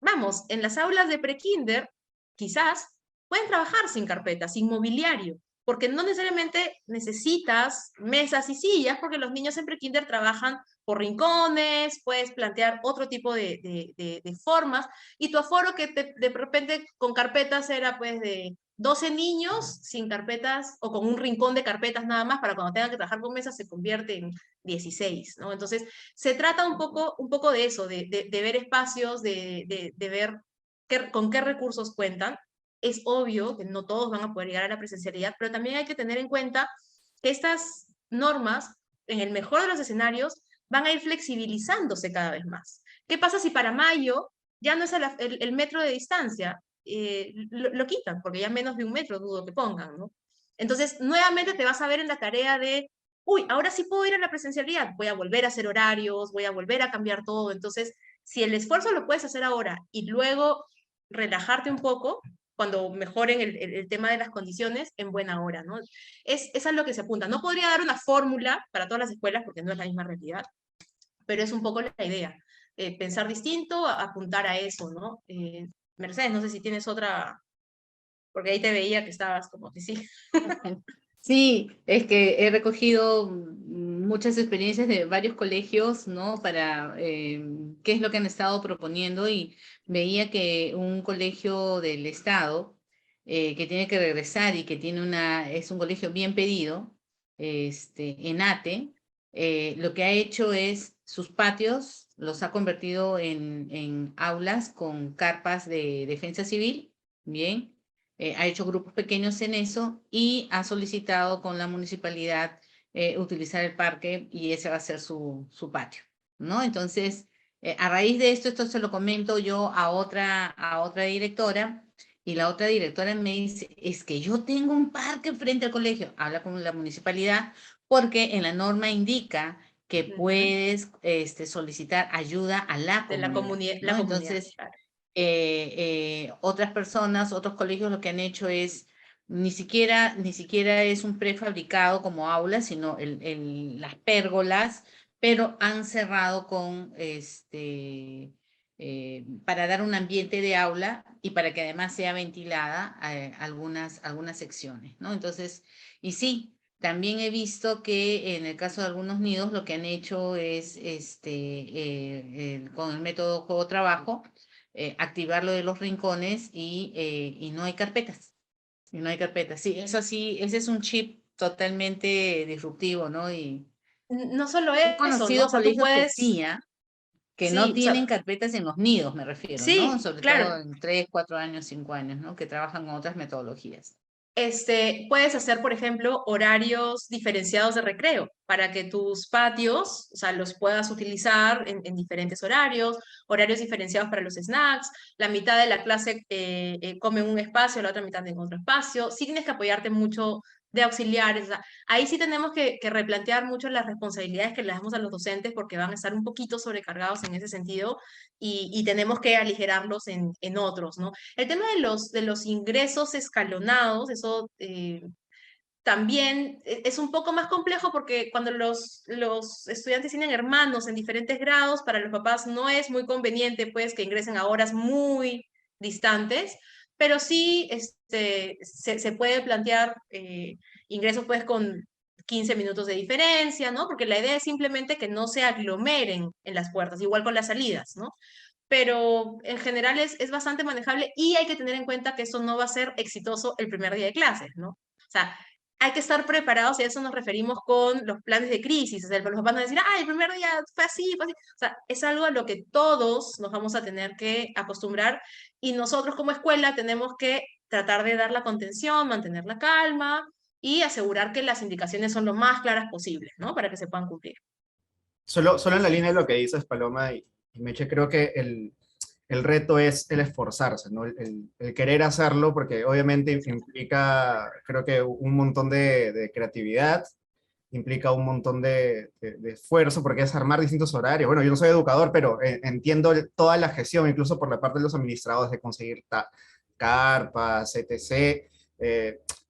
vamos, en las aulas de prekinder quizás pueden trabajar sin carpetas, sin mobiliario, porque no necesariamente necesitas mesas y sillas, porque los niños en prekinder trabajan por rincones, puedes plantear otro tipo de formas, y tu aforo que de repente con carpetas era pues de 12 niños sin carpetas o con un rincón de carpetas nada más para cuando tengan que trabajar con mesas se convierte en 16, ¿no? Entonces, se trata un poco de eso, de ver espacios, de ver con qué recursos cuentan. Es obvio que no todos van a poder llegar a la presencialidad, pero también hay que tener en cuenta que estas normas, en el mejor de los escenarios, van a ir flexibilizándose cada vez más. ¿Qué pasa si para mayo ya no es el metro de distancia? Lo quitan, porque ya menos de un metro dudo que pongan, ¿no? Entonces, nuevamente te vas a ver en la tarea de, uy, ahora sí puedo ir a la presencialidad, voy a volver a hacer horarios, voy a volver a cambiar todo. Entonces, si el esfuerzo lo puedes hacer ahora y luego relajarte un poco, cuando mejoren el tema de las condiciones, en buena hora, ¿no? Es a lo que se apunta. No podría dar una fórmula para todas las escuelas porque no es la misma realidad, pero es un poco la idea. Pensar distinto, apuntar a eso, ¿no? Mercedes, no sé si tienes otra, porque ahí te veía que estabas como que sí. Sí, es que he recogido muchas experiencias de varios colegios, ¿no? Para qué es lo que han estado proponiendo y veía que un colegio del estado que tiene que regresar y que es un colegio bien pedido, ENATE, lo que ha hecho es sus patios los ha convertido en aulas con carpas de defensa civil, bien, ha hecho grupos pequeños en eso y ha solicitado con la municipalidad utilizar el parque y ese va a ser su patio, ¿no? Entonces, a raíz de esto se lo comento yo a otra directora y la otra directora me dice, es que yo tengo un parque frente al colegio, habla con la municipalidad porque en la norma indica que puedes solicitar ayuda a la De la comunidad, comunidad, ¿no? la comunidad, Entonces, claro. otras personas, otros colegios lo que han hecho es, ni siquiera es un prefabricado como aula, sino las pérgolas, pero han cerrado con para dar un ambiente de aula y para que además sea ventilada algunas secciones, ¿no? Entonces, y sí, también he visto que en el caso de algunos nidos lo que han hecho es con el método juego-trabajo activar lo de los rincones y no hay carpetas. Y no hay carpetas. Sí, eso sí, ese es un chip totalmente disruptivo, ¿no? Y No solo he eso, ¿no? O conocido sea, tú colegios que puedes, sí, ¿ah? Que no sí, o tienen sea, carpetas en los nidos, me refiero, ¿no? sí, Sobre todo claro. en 3, 4 años, 5 años, ¿no? Que trabajan con otras metodologías. Puedes hacer, por ejemplo, horarios diferenciados de recreo para que tus patios, o sea, los puedas utilizar en diferentes horarios, horarios diferenciados para los snacks, la mitad de la clase come en un espacio, la otra mitad en otro espacio. Sí tienes que apoyarte mucho de auxiliares. O sea, ahí sí tenemos que replantear mucho las responsabilidades que le damos a los docentes porque van a estar un poquito sobrecargados en ese sentido y tenemos que aligerarlos en otros, ¿no? El tema de los ingresos escalonados, eso también es un poco más complejo porque cuando los estudiantes tienen hermanos en diferentes grados, para los papás no es muy conveniente pues que ingresen a horas muy distantes, pero sí se puede plantear ingresos pues con 15 minutos de diferencia, ¿no? Porque la idea es simplemente que no se aglomeren en las puertas, igual con las salidas, ¿no? pero en general es bastante manejable y hay que tener en cuenta que eso no va a ser exitoso el primer día de clases, ¿no? O sea, hay que estar preparados y a eso nos referimos con los planes de crisis. O sea, los van a decir, ah, el primer día fue así, fue así. O sea, es algo a lo que todos nos vamos a tener que acostumbrar y nosotros como escuela tenemos que tratar de dar la contención, mantener la calma y asegurar que las indicaciones son lo más claras posibles, ¿no? Para que se puedan cumplir. Solo en la línea de lo que dices, Paloma y Meche, creo que el reto es el esforzarse, ¿no? El querer hacerlo, porque obviamente implica, creo que un montón de creatividad, implica un montón de esfuerzo, porque es armar distintos horarios. Bueno, yo no soy educador, pero entiendo toda la gestión, incluso por la parte de los administradores, de conseguir carpas, etc.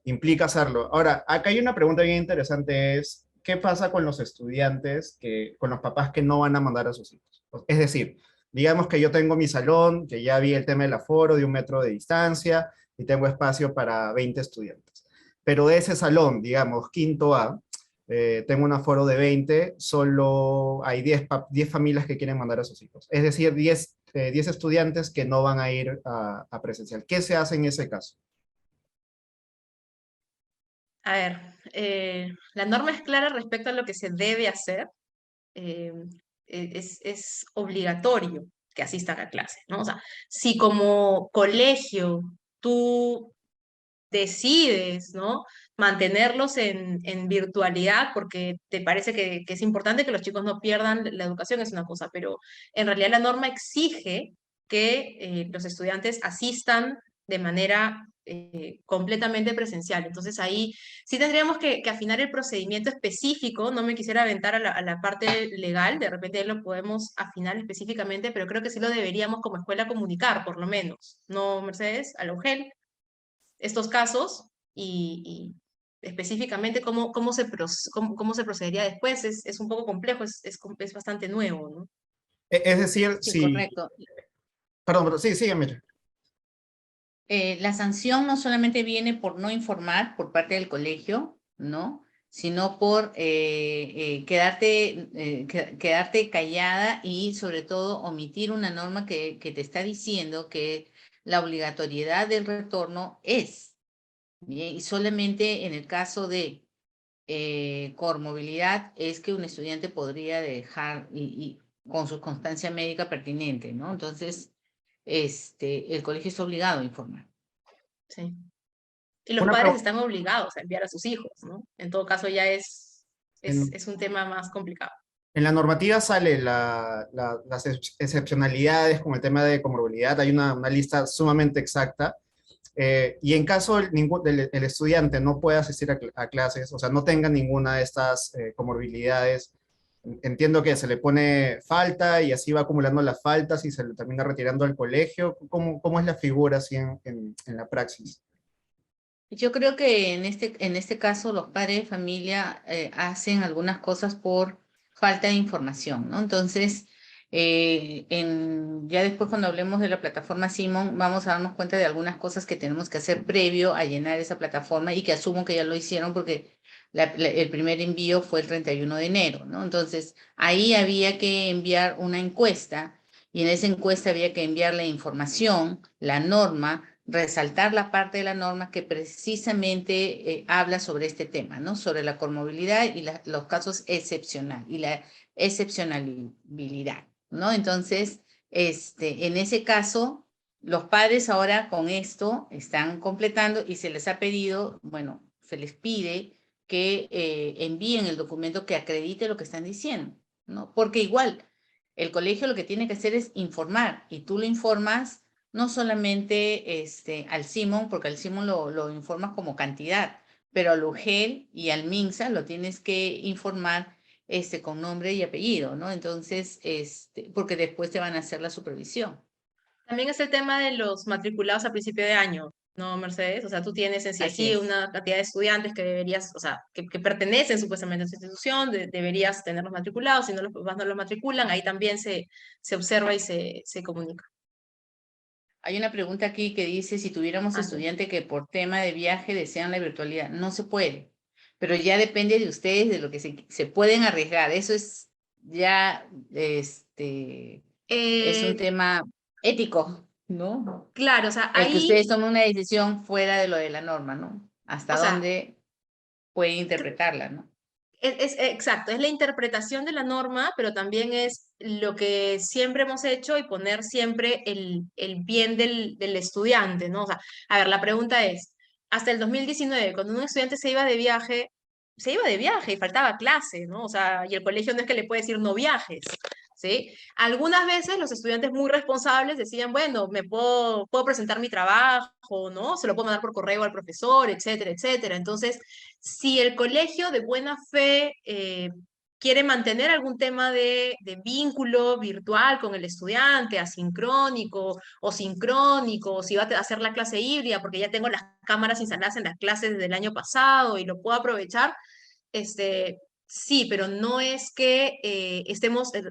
Implica hacerlo. Ahora, acá hay una pregunta bien interesante, es, ¿qué pasa con los estudiantes, con los papás que no van a mandar a sus hijos? Es decir, digamos que yo tengo mi salón, que ya vi el tema del aforo de 1 metro de distancia, y tengo espacio para 20 estudiantes. Pero de ese salón, digamos, quinto A, tengo un aforo de 20, solo hay 10 familias que quieren mandar a sus hijos. Es decir, 10 estudiantes que no van a ir a presencial. ¿Qué se hace en ese caso? A ver, la norma es clara respecto a lo que se debe hacer. eh, es obligatorio que asistan a clases, ¿no? O sea, si como colegio tú decides, ¿no? Mantenerlos en virtualidad porque te parece que es importante que los chicos no pierdan la educación, es una cosa, pero en realidad la norma exige que los estudiantes asistan de manera completamente presencial. Entonces ahí sí tendríamos que afinar el procedimiento específico, no me quisiera aventar a la parte legal, de repente lo podemos afinar específicamente, pero creo que sí lo deberíamos como escuela comunicar, por lo menos, ¿no, Mercedes? A la UGEL estos casos y específicamente cómo se procedería después es un poco complejo, es bastante nuevo, ¿no? Es decir, Sí, si... correcto. Perdón, pero sí, sígueme. La sanción no solamente viene por no informar por parte del colegio, ¿no? Sino por quedarte callada y sobre todo omitir una norma que te está diciendo que la obligatoriedad del retorno es, ¿bien? Y solamente en el caso de comorbilidad es que un estudiante podría dejar y con su constancia médica pertinente, ¿no? Entonces, el colegio está obligado a informar. Sí. Y los Una padres pregunta. están obligados a enviar a sus hijos, ¿no? En todo caso ya En, es un tema más complicado. en la normativa sale las excepcionalidades con el tema de comorbilidad, hay una lista sumamente exacta. Y en caso el estudiante no pueda asistir a clases, o sea, no tenga ninguna de estas comorbilidades, entiendo que se le pone falta y así va acumulando las faltas y se le termina retirando al colegio. ¿Cómo es la figura así en la praxis? Yo creo que en este caso los padres de familia hacen algunas cosas por falta de información, ¿no? Entonces, ya después cuando hablemos de la plataforma Simon, vamos a darnos cuenta de algunas cosas que tenemos que hacer previo a llenar esa plataforma y que asumo que ya lo hicieron porque el primer envío fue el 31 de enero, ¿no? Entonces, ahí había que enviar una encuesta y en esa encuesta había que enviar la información, la norma, resaltar la parte de la norma que precisamente habla sobre este tema, ¿no? Sobre la comorbilidad y los casos excepcionales y la excepcionalidad, ¿no? Entonces, en ese caso, los padres ahora con esto están completando y se les ha pedido, bueno, se les pide que envíen el documento que acredite lo que están diciendo, ¿no? Porque igual, el colegio lo que tiene que hacer es informar y tú lo informas no solamente al Simon, porque al Simon lo informas como cantidad, pero al UGEL y al MINSA lo tienes que informar con nombre y apellido, ¿no? Entonces, porque después te van a hacer la supervisión. También es el tema de los matriculados a principio de año, ¿no, Mercedes? O sea, tú tienes en sí Así aquí es. una cantidad de estudiantes que deberías, o sea, que pertenecen supuestamente a esa institución, deberías tenerlos matriculados, si no los papás no los matriculan, ahí también se observa y se comunica. Hay una pregunta aquí que dice, si tuviéramos Ah, sí. estudiantes que por tema de viaje desean la virtualidad, no se puede, pero ya depende de ustedes, de lo que se pueden arriesgar. Eso es ya, es un Eh, tema ético, ¿no? Claro, o sea, El que ahí, ustedes tomen una decisión fuera de lo de la norma, ¿no? o Hasta sea, dónde pueden interpretarla, ¿no? exacto, es la interpretación de la norma, pero también es lo que siempre hemos hecho y poner siempre el bien del estudiante, ¿no? O sea, a ver, la pregunta es, hasta el 2019, cuando un estudiante se iba de viaje y faltaba clase, ¿no? O sea, y el colegio no es que le puede decir no viajes, ¿sí? Algunas veces los estudiantes muy responsables decían, bueno, puedo presentar mi trabajo, ¿no? Se lo puedo mandar por correo al profesor, etcétera, etcétera. Entonces, si el colegio de buena fe quiere mantener algún tema de vínculo virtual con el estudiante, asincrónico o sincrónico, o si va a hacer la clase híbrida, porque ya tengo las cámaras instaladas en las clases desde el año pasado y lo puedo aprovechar, sí, pero no es que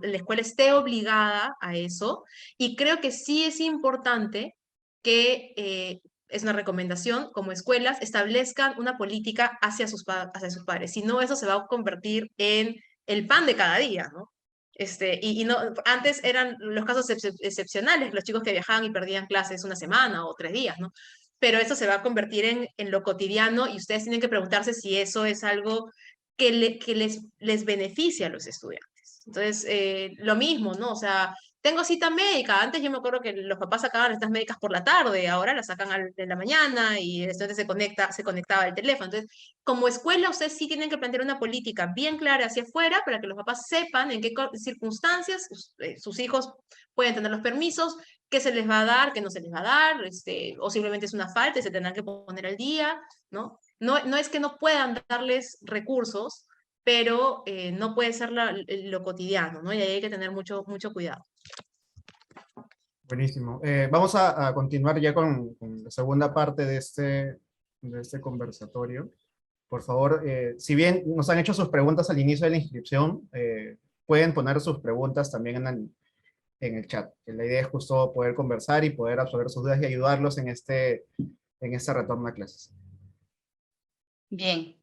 la escuela esté obligada a eso, y creo que sí es importante que, es una recomendación, como escuelas establezcan una política hacia hacia sus padres, si no eso se va a convertir en el pan de cada día, ¿no? Y no, antes eran los casos excepcionales, los chicos que viajaban y perdían clases una semana o 3 días, ¿no? Pero eso se va a convertir en lo cotidiano y ustedes tienen que preguntarse si eso es algo que les beneficia a los estudiantes. Entonces, lo mismo, ¿no? O sea, tengo cita médica. Antes yo me acuerdo que los papás sacaban estas médicas por la tarde, ahora las sacan en la mañana y el estudiante se conectaba al teléfono. Entonces, como escuela, ustedes sí tienen que plantear una política bien clara hacia afuera para que los papás sepan en qué circunstancias sus hijos pueden tener los permisos, qué se les va a dar, qué no se les va a dar, o simplemente es una falta y se tendrán que poner al día, ¿no? No es que no puedan darles recursos, pero no puede ser lo cotidiano, ¿no? Y ahí hay que tener mucho, mucho cuidado. Buenísimo. Vamos a continuar ya con la segunda parte de este conversatorio. Por favor, si bien nos han hecho sus preguntas al inicio de la inscripción, pueden poner sus preguntas también en el chat. La idea es justo poder conversar y poder absorber sus dudas y ayudarlos en este retorno a clases. Bien,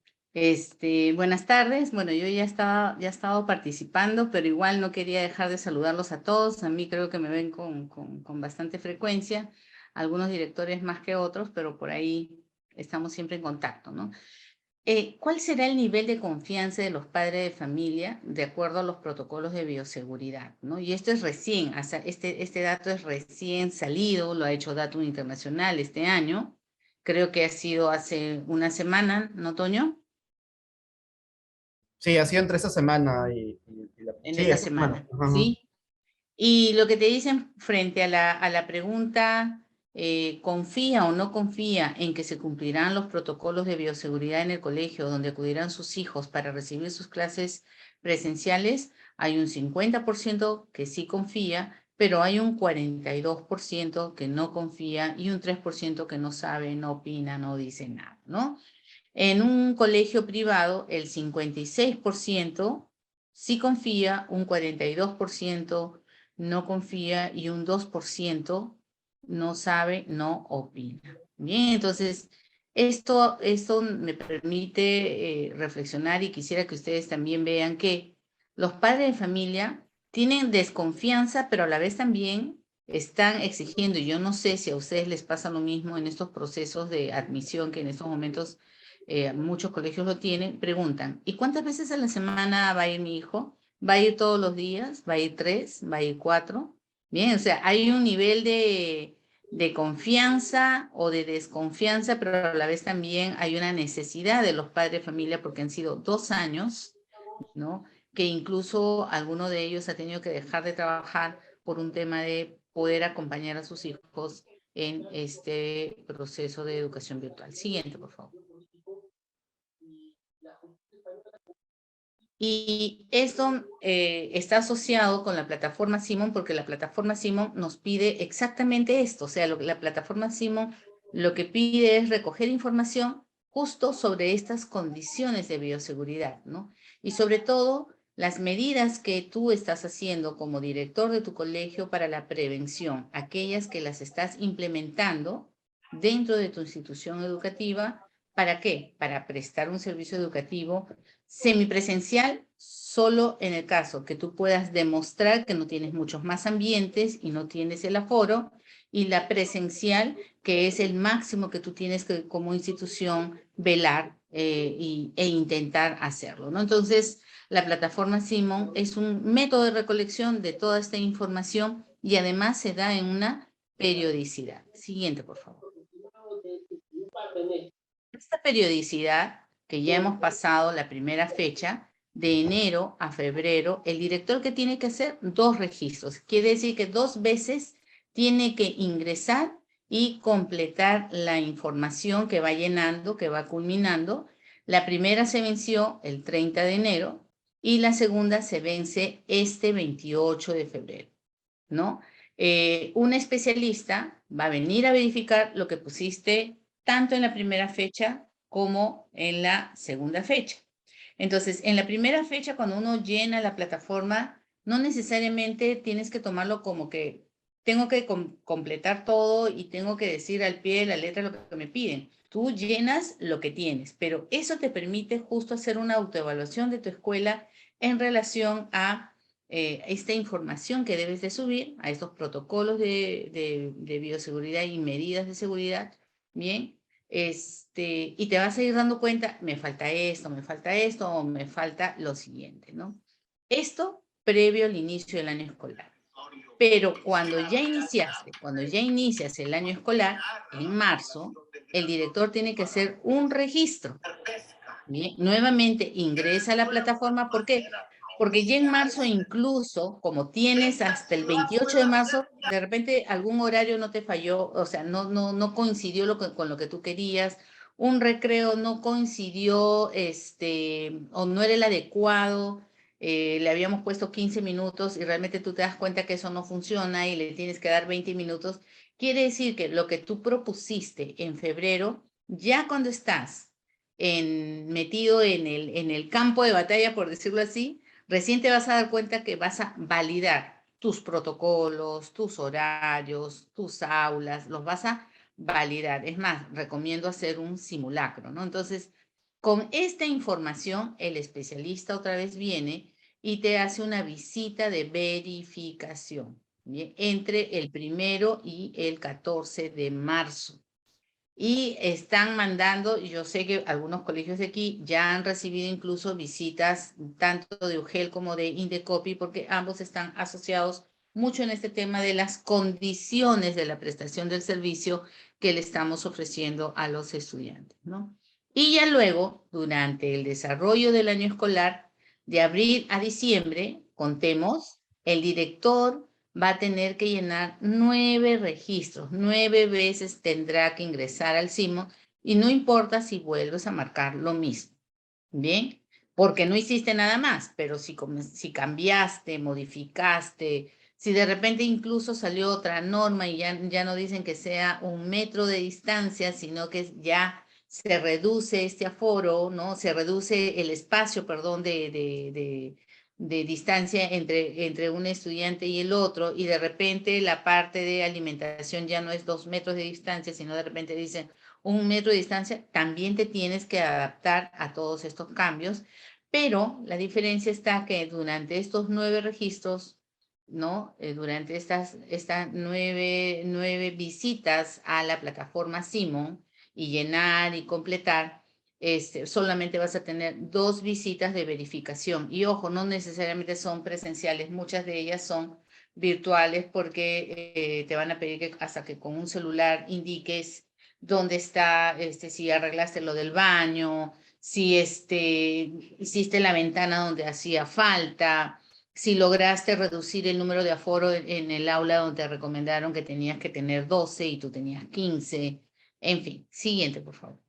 buenas tardes. Bueno, yo ya he estado participando, pero igual no quería dejar de saludarlos a todos. A mí creo que me ven con bastante frecuencia, algunos directores más que otros, pero por ahí estamos siempre en contacto, ¿no? ¿Cuál será el nivel de confianza de los padres de familia de acuerdo a los protocolos de bioseguridad, ¿no? Y esto es recién, este dato es recién salido, lo ha hecho Datum Internacional este año. Creo que ha sido hace una semana, ¿no, Toño? Sí, ha sido entre esta semana En sí, esta esta semana. semana, Ajá, ajá. ¿sí? Y lo que te dicen frente a la pregunta, ¿confía o no confía en que se cumplirán los protocolos de bioseguridad en el colegio donde acudirán sus hijos para recibir sus clases presenciales? Hay un 50% que sí confía, pero hay un 42% que no confía y un 3% que no sabe, no opina, no dice nada, ¿no? En un colegio privado, el 56% sí confía, un 42% no confía y un 2% no sabe, no opina. Bien, entonces esto me permite reflexionar y quisiera que ustedes también vean que los padres de familia tienen desconfianza, pero a la vez también están exigiendo, y yo no sé si a ustedes les pasa lo mismo en estos procesos de admisión que en estos momentos muchos colegios lo tienen, preguntan, ¿y cuántas veces a la semana va a ir mi hijo? ¿Va a ir todos los días? ¿Va a ir 3? ¿Va a ir 4? Bien, o sea, hay un nivel de confianza o de desconfianza, pero a la vez también hay una necesidad de los padres de familia porque han sido 2 años, ¿no? Que incluso alguno de ellos ha tenido que dejar de trabajar por un tema de poder acompañar a sus hijos en este proceso de educación virtual. Siguiente, por favor. Y esto está asociado con la plataforma Simon porque la plataforma Simon nos pide exactamente esto. O sea, la plataforma Simon lo que pide es recoger información justo sobre estas condiciones de bioseguridad, ¿no? Y sobre todo las medidas que tú estás haciendo como director de tu colegio para la prevención, aquellas que las estás implementando dentro de tu institución educativa ¿Para qué? Para prestar un servicio educativo semipresencial solo en el caso que tú puedas demostrar que no tienes muchos más ambientes y no tienes el aforo, y la presencial, que es el máximo que tú tienes que como institución velar e intentar hacerlo, ¿no? Entonces, la plataforma Simon es un método de recolección de toda esta información y además se da en una periodicidad. Siguiente, por favor. Esta periodicidad, que ya hemos pasado la primera fecha, de enero a febrero, el director que tiene que hacer 2 registros. Quiere decir que 2 veces tiene que ingresar y completar la información que va llenando, que va culminando. La primera se venció el 30 de enero y la segunda se vence este 28 de febrero, ¿no? Un especialista va a venir a verificar lo que pusiste tanto en la primera fecha como en la segunda fecha. Entonces, en la primera fecha, cuando uno llena la plataforma, no necesariamente tienes que tomarlo como que tengo que completar todo y tengo que decir al pie de la letra lo que me piden. Tú llenas lo que tienes, pero eso te permite justo hacer una autoevaluación de tu escuela en relación a esta información que debes de subir, a estos protocolos de bioseguridad y medidas de seguridad, ¿bien? Y te vas a ir dando cuenta, me falta esto, o me falta lo siguiente, ¿no? Esto previo al inicio del año escolar. Pero cuando ya inicias el año escolar, en marzo, el director tiene que hacer un registro. Bien, nuevamente ingresa a la plataforma. ¿Por qué? Porque ya en marzo incluso, como tienes hasta el 28 de marzo, de repente algún horario no te falló, o sea, no coincidió con lo que tú querías, un recreo no coincidió, o no era el adecuado, le habíamos puesto 15 minutos y realmente tú te das cuenta que eso no funciona y le tienes que dar 20 minutos, quiere decir que lo que tú propusiste en febrero, ya cuando estás metido en el campo de batalla, por decirlo así, recién te vas a dar cuenta que vas a validar tus protocolos, tus horarios, tus aulas, los vas a validar. Es más, recomiendo hacer un simulacro, ¿no? Entonces, con esta información, el especialista otra vez viene y te hace una visita de verificación, ¿bien? Entre el 1 y el 14 de marzo. Y están mandando, yo sé que algunos colegios de aquí ya han recibido incluso visitas tanto de UGEL como de Indecopi, porque ambos están asociados mucho en este tema de las condiciones de la prestación del servicio que le estamos ofreciendo a los estudiantes, ¿no? Y ya luego, durante el desarrollo del año escolar, de abril a diciembre, contemos, el director va a tener que llenar 9 registros, 9 veces tendrá que ingresar al CIMO y no importa si vuelves a marcar lo mismo, ¿bien? Porque no hiciste nada más, pero si cambiaste, modificaste, si de repente incluso salió otra norma y ya no dicen que sea 1 metro de distancia, sino que ya se reduce este aforo, ¿no? Se reduce el espacio, perdón, de distancia entre un estudiante y el otro, y de repente la parte de alimentación ya no es 2 metros de distancia, sino de repente dicen 1 metro de distancia, también te tienes que adaptar a todos estos cambios, pero la diferencia está que durante estos 9 registros, ¿no? Durante estas 9 visitas a la plataforma Simon y llenar y completar, solamente vas a tener 2 visitas de verificación. Y ojo, no necesariamente son presenciales, muchas de ellas son virtuales porque te van a pedir que hasta que con un celular indiques dónde está, si arreglaste lo del baño, si hiciste la ventana donde hacía falta, si lograste reducir el número de aforo en el aula donde te recomendaron que tenías que tener 12 y tú tenías 15. En fin, siguiente, por favor.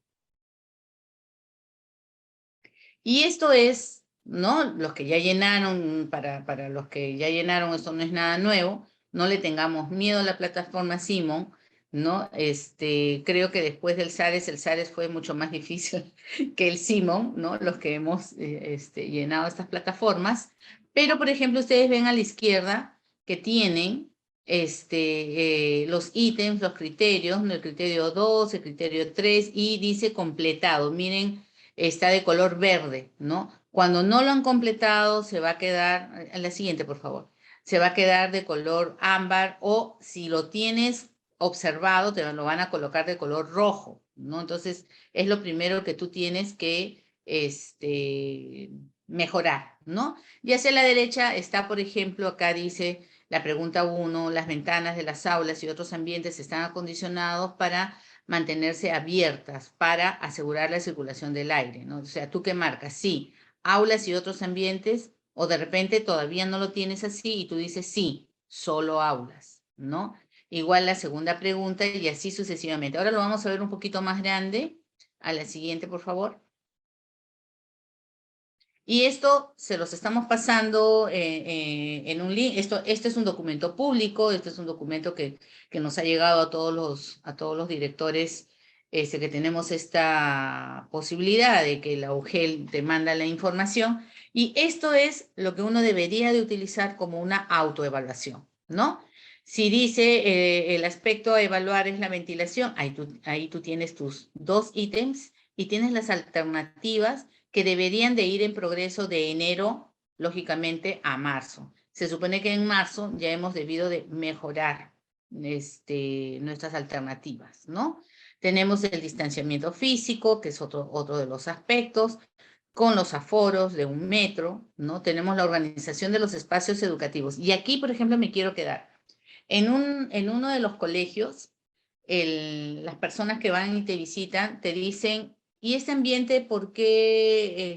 Y esto es, ¿no? Los que ya llenaron, para los que ya llenaron, esto no es nada nuevo, no le tengamos miedo a la plataforma Simon, ¿no? Creo que después del SARES, el SARES fue mucho más difícil que el Simon, ¿no? Los que hemos llenado estas plataformas. Pero, por ejemplo, ustedes ven a la izquierda que tienen los ítems, los criterios, ¿no? El criterio 2, el criterio 3, y dice completado. Miren, está de color verde, ¿no? Cuando no lo han completado, se va a quedar, a la siguiente, por favor, se va a quedar de color ámbar, o si lo tienes observado, te lo van a colocar de color rojo, ¿no? Entonces, es lo primero que tú tienes que mejorar, ¿no? Y hacia la derecha está, por ejemplo, acá dice la pregunta 1, las ventanas de las aulas y otros ambientes están acondicionados para mantenerse abiertas, para asegurar la circulación del aire, ¿no? O sea, ¿tú qué marcas? Sí, aulas y otros ambientes, o de repente todavía no lo tienes así y tú dices sí, solo aulas, ¿no? Igual la segunda pregunta y así sucesivamente. Ahora lo vamos a ver un poquito más grande. A la siguiente, por favor. Y esto se los estamos pasando en un link. Este es un documento público, este es un documento que nos ha llegado a todos los directores, que tenemos esta posibilidad de que la UGEL te manda la información. Y esto es lo que uno debería de utilizar como una autoevaluación, ¿no? Si dice el aspecto a evaluar es la ventilación, ahí tú tienes tus 2 ítems y tienes las alternativas que deberían de ir en progreso de enero, lógicamente, a marzo. Se supone que en marzo ya hemos debido de mejorar nuestras alternativas, ¿no? Tenemos el distanciamiento físico, que es otro de los aspectos, con los aforos de 1 metro, ¿no? Tenemos la organización de los espacios educativos. Y aquí, por ejemplo, me quiero quedar. En uno de los colegios, las personas que van y te visitan te dicen, ¿y este ambiente por qué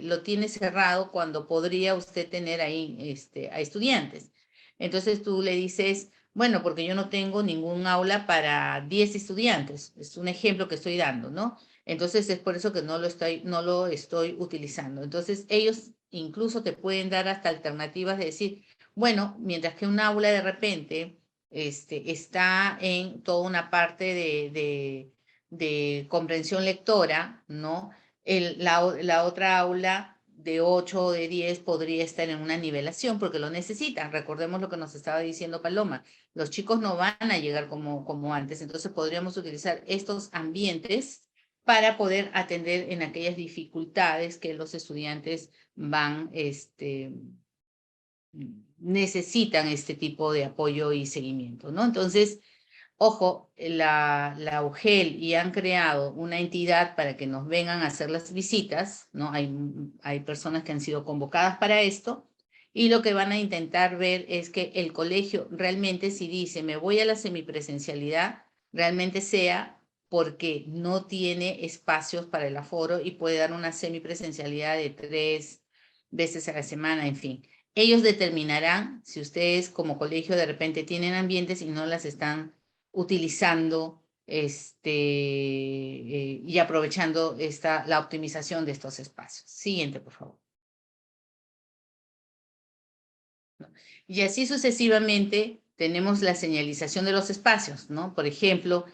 lo tiene cerrado cuando podría usted tener ahí a estudiantes? Entonces tú le dices, bueno, porque yo no tengo ningún aula para 10 estudiantes. Es un ejemplo que estoy dando, ¿no? Entonces es por eso que no lo estoy utilizando. Entonces ellos incluso te pueden dar hasta alternativas de decir, bueno, mientras que un aula de repente está en toda una parte de comprensión lectora, ¿no? La otra aula de 8 o de 10 podría estar en una nivelación porque lo necesitan. Recordemos lo que nos estaba diciendo Paloma. Los chicos no van a llegar como antes, entonces podríamos utilizar estos ambientes para poder atender en aquellas dificultades que los estudiantes van necesitan este tipo de apoyo y seguimiento, ¿no? Entonces, ojo, la UGEL y han creado una entidad para que nos vengan a hacer las visitas, ¿no? Hay personas que han sido convocadas para esto y lo que van a intentar ver es que el colegio realmente, si dice me voy a la semipresencialidad, realmente sea porque no tiene espacios para el aforo y puede dar una semipresencialidad de 3 veces a la semana, en fin. Ellos determinarán si ustedes como colegio de repente tienen ambientes y no las están utilizando y aprovechando la optimización de estos espacios. Siguiente, por favor. Y así sucesivamente tenemos la señalización de los espacios, ¿no? Por ejemplo,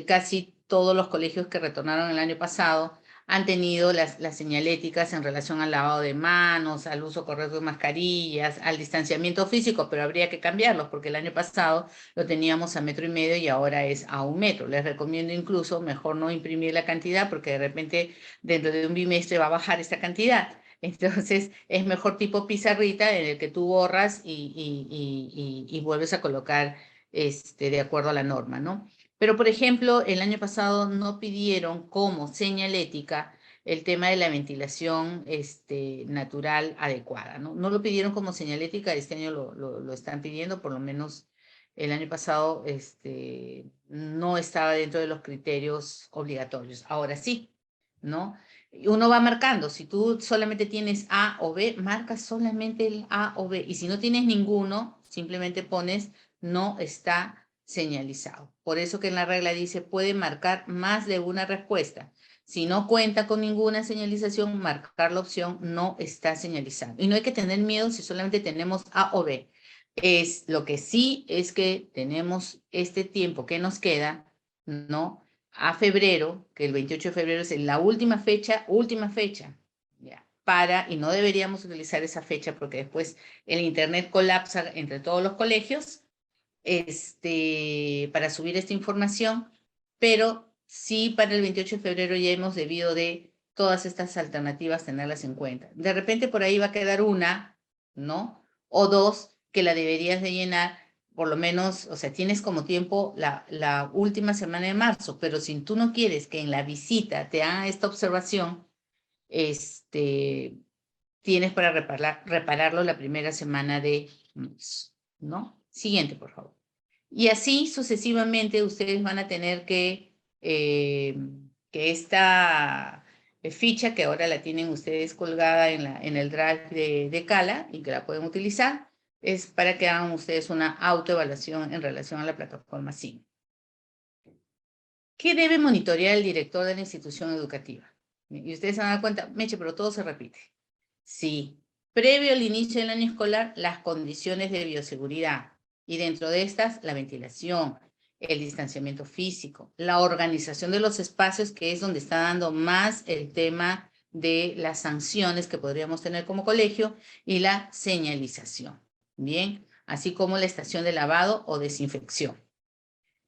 casi todos los colegios que retornaron el año pasado han tenido las señaléticas en relación al lavado de manos, al uso correcto de mascarillas, al distanciamiento físico, pero habría que cambiarlos porque el año pasado lo teníamos a 1,5 metros y ahora es a 1 metro. Les recomiendo incluso mejor no imprimir la cantidad porque de repente dentro de un bimestre va a bajar esta cantidad. Entonces es mejor tipo pizarrita en el que tú borras y vuelves a colocar de acuerdo a la norma, ¿no? Pero, por ejemplo, el año pasado no pidieron como señalética el tema de la ventilación natural adecuada, ¿no? No lo pidieron como señalética, este año lo están pidiendo, por lo menos el año pasado no estaba dentro de los criterios obligatorios. Ahora sí, ¿no? Uno va marcando, si tú solamente tienes A o B, marcas solamente el A o B, y si no tienes ninguno, simplemente pones no está señalizado. Por eso que en la regla dice, puede marcar más de una respuesta. Si no cuenta con ninguna señalización, marcar la opción no está señalizado. Y no hay que tener miedo si solamente tenemos A o B. Lo que sí es que tenemos este tiempo que nos queda, ¿no? A febrero, que el 28 de febrero es la última fecha, ¿ya? Y no deberíamos utilizar esa fecha porque después el internet colapsa entre todos los colegios para subir esta información, pero sí para el 28 de febrero ya hemos debido de todas estas alternativas tenerlas en cuenta. De repente por ahí va a quedar una, ¿no? O dos que la deberías de llenar, por lo menos, o sea, tienes como tiempo la última semana de marzo, pero si tú no quieres que en la visita te hagan esta observación, tienes para repararlo la primera semana de marzo, ¿no? Siguiente, por favor. Y así sucesivamente ustedes van a tener que esta ficha, que ahora la tienen ustedes colgada en el drive de Cala y que la pueden utilizar, es para que hagan ustedes una autoevaluación en relación a la plataforma SIM. ¿Qué debe monitorear el director de la institución educativa? Y ustedes se van a dar cuenta, Meche, pero todo se repite. Sí, previo al inicio del año escolar, las condiciones de bioseguridad y dentro de estas, la ventilación, el distanciamiento físico, la organización de los espacios, que es donde está dando más el tema de las sanciones que podríamos tener como colegio y la señalización, ¿bien? Así como la estación de lavado o desinfección.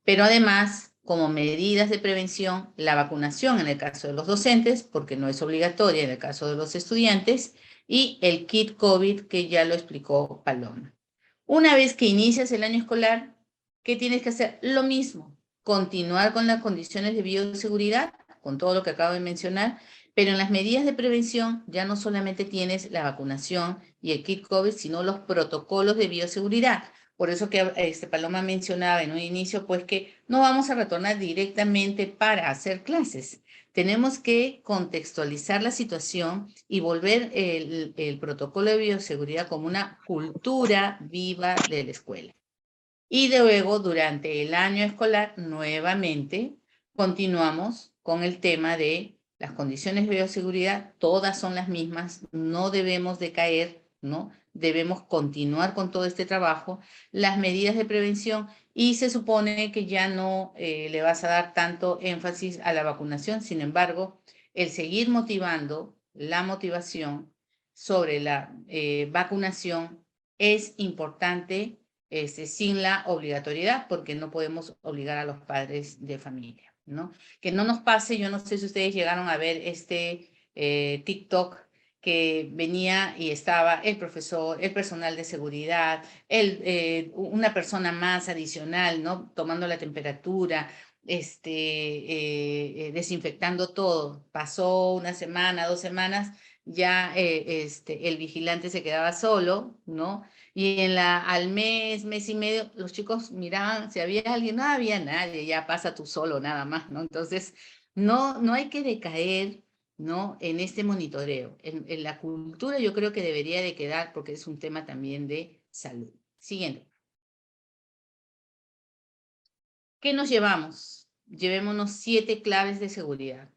Pero además, como medidas de prevención, la vacunación en el caso de los docentes, porque no es obligatoria en el caso de los estudiantes, y el kit COVID, que ya lo explicó Paloma. Una vez que inicias el año escolar, ¿qué tienes que hacer? Lo mismo, continuar con las condiciones de bioseguridad, con todo lo que acabo de mencionar, pero en las medidas de prevención ya no solamente tienes la vacunación y el kit COVID, sino los protocolos de bioseguridad. Por eso que Paloma mencionaba en un inicio, pues que no vamos a retornar directamente para hacer clases. Tenemos que contextualizar la situación y volver el protocolo de bioseguridad como una cultura viva de la escuela. Y luego, durante el año escolar, nuevamente, continuamos con el tema de las condiciones de bioseguridad. Todas son las mismas, no debemos decaer, ¿no? Debemos continuar con todo este trabajo, las medidas de prevención, y se supone que ya no le vas a dar tanto énfasis a la vacunación. Sin embargo, el seguir motivando la motivación sobre la vacunación es importante, sin la obligatoriedad, porque no podemos obligar a los padres de familia, ¿no? Que no nos pase, yo no sé si ustedes llegaron a ver TikTok, que venía y estaba el profesor, el personal de seguridad, una persona más adicional, ¿no? Tomando la temperatura, desinfectando todo. Pasó una semana, 2 semanas, ya el vigilante se quedaba solo, ¿no? Y al mes, mes y medio, los chicos miraban si había alguien, no había nadie, ya pasa tú solo nada más, ¿no? Entonces, no hay que decaer, ¿no? En este monitoreo. En la cultura yo creo que debería de quedar, porque es un tema también de salud. Siguiente. ¿Qué nos llevamos? Llevémonos 7 claves de seguridad.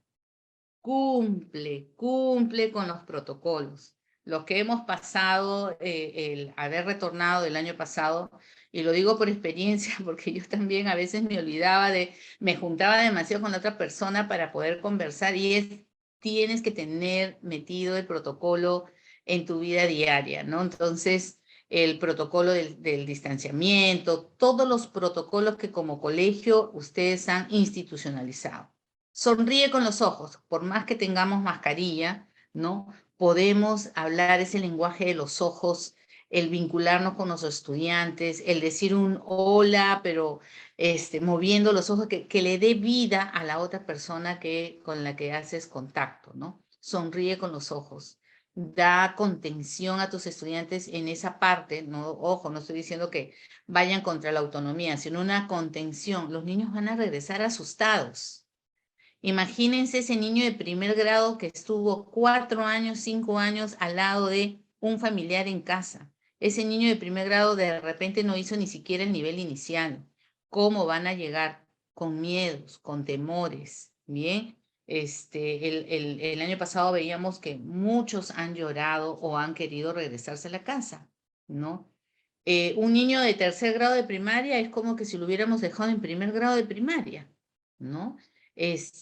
Cumple con los protocolos. Lo que hemos pasado, el haber retornado del año pasado, y lo digo por experiencia, porque yo también a veces me juntaba demasiado con la otra persona para poder conversar, y tienes que tener metido el protocolo en tu vida diaria, ¿no? Entonces, el protocolo del distanciamiento, todos los protocolos que como colegio ustedes han institucionalizado. Sonríe con los ojos, por más que tengamos mascarilla, ¿no? Podemos hablar ese lenguaje de los ojos, el vincularnos con los estudiantes, el decir un hola, pero moviendo los ojos, que le dé vida a la otra persona con la que haces contacto, ¿no? Sonríe con los ojos. Da contención a tus estudiantes en esa parte, no, ojo, no estoy diciendo que vayan contra la autonomía, sino una contención. Los niños van a regresar asustados. Imagínense ese niño de primer grado que estuvo 4 años, 5 años al lado de un familiar en casa. Ese niño de primer grado de repente no hizo ni siquiera el nivel inicial. ¿Cómo van a llegar? Con miedos, con temores, ¿bien? El año pasado veíamos que muchos han llorado o han querido regresarse a la casa, ¿no? Un niño de tercer grado de primaria es como que si lo hubiéramos dejado en primer grado de primaria, ¿no?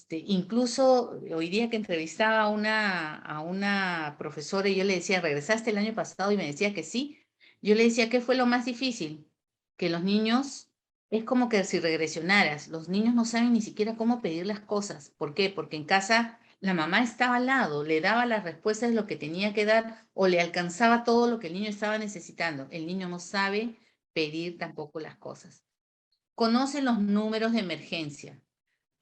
Incluso hoy día que entrevistaba a una profesora, y yo le decía, ¿regresaste el año pasado? Y me decía que sí. Yo le decía, ¿qué fue lo más difícil? que los niños, es como que si regresionaras, los niños no saben ni siquiera cómo pedir las cosas. ¿Por qué? Porque en casa la mamá estaba al lado, le daba las respuestas de lo que tenía que dar o le alcanzaba todo lo que el niño estaba necesitando. El niño no sabe pedir tampoco las cosas. Conoce los números de emergencia.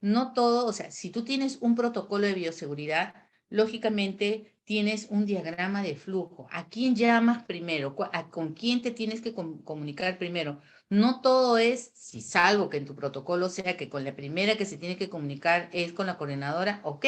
No todo, o sea, si tú tienes un protocolo de bioseguridad, lógicamente tienes un diagrama de flujo. ¿A quién llamas primero? ¿Con quién te tienes que comunicar primero? No todo es, si salvo que en tu protocolo sea que con la primera que se tiene que comunicar es con la coordinadora, ok.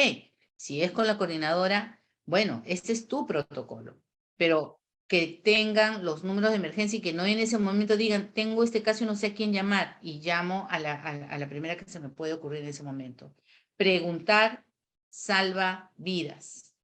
Si es con la coordinadora, bueno, este es tu protocolo. Pero que tengan los números de emergencia y que no en ese momento digan, tengo este caso y no sé a quién llamar, y llamo a la primera que se me puede ocurrir en ese momento. Preguntar salva vidas.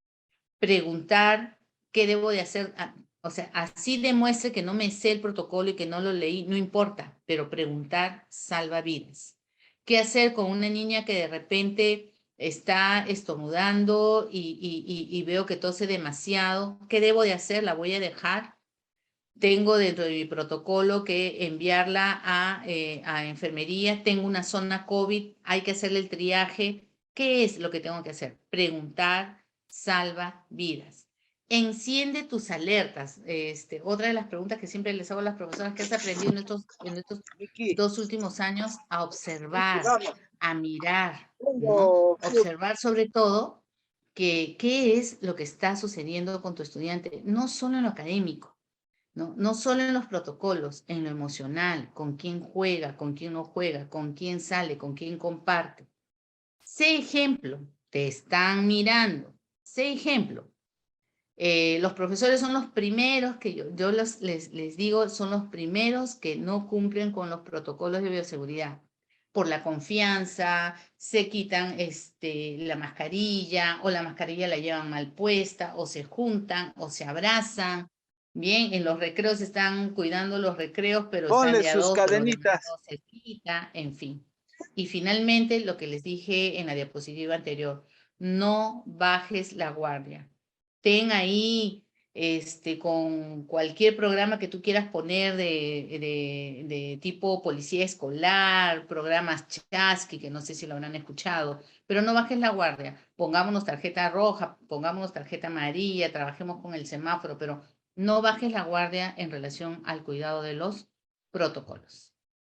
Preguntar qué debo de hacer, o sea, así demuestre que no me sé el protocolo y que no lo leí, no importa, pero preguntar salva vidas. ¿Qué hacer con una niña que de repente está estornudando y veo que tose demasiado? ¿Qué debo de hacer? ¿La voy a dejar? Tengo dentro de mi protocolo que enviarla a enfermería, tengo una zona COVID, hay que hacerle el triaje. ¿Qué es lo que tengo que hacer? Preguntar salva vidas. Enciende tus alertas. Otra de las preguntas que siempre les hago a las profesoras, ¿qué has aprendido en estos Vicky, 2 últimos años? A Vicky, observar, vamos. a mirar, ¿no? Tengo Observar sobre todo qué es lo que está sucediendo con tu estudiante, no solo en lo académico, ¿no? No solo en los protocolos, en lo emocional, con quién juega, con quién no juega, con quién sale, con quién comparte. Sé ejemplo, te están mirando. Sé ejemplo. Los profesores son los primeros que yo les digo, son los primeros que no cumplen con los protocolos de bioseguridad. Por la confianza, se quitan la mascarilla o la mascarilla la llevan mal puesta o se juntan o se abrazan. Bien, en los recreos están cuidando los recreos, pero están ponle de a sus dos, pero de a cadenitas. dos se quita, en fin. Y finalmente, lo que les dije en la diapositiva anterior, no bajes la guardia. Ten ahí con cualquier programa que tú quieras poner de tipo policía escolar, programas Chasqui, que no sé si lo habrán escuchado, pero no bajes la guardia. Pongámonos tarjeta roja, pongámonos tarjeta amarilla, trabajemos con el semáforo, pero no bajes la guardia en relación al cuidado de los protocolos.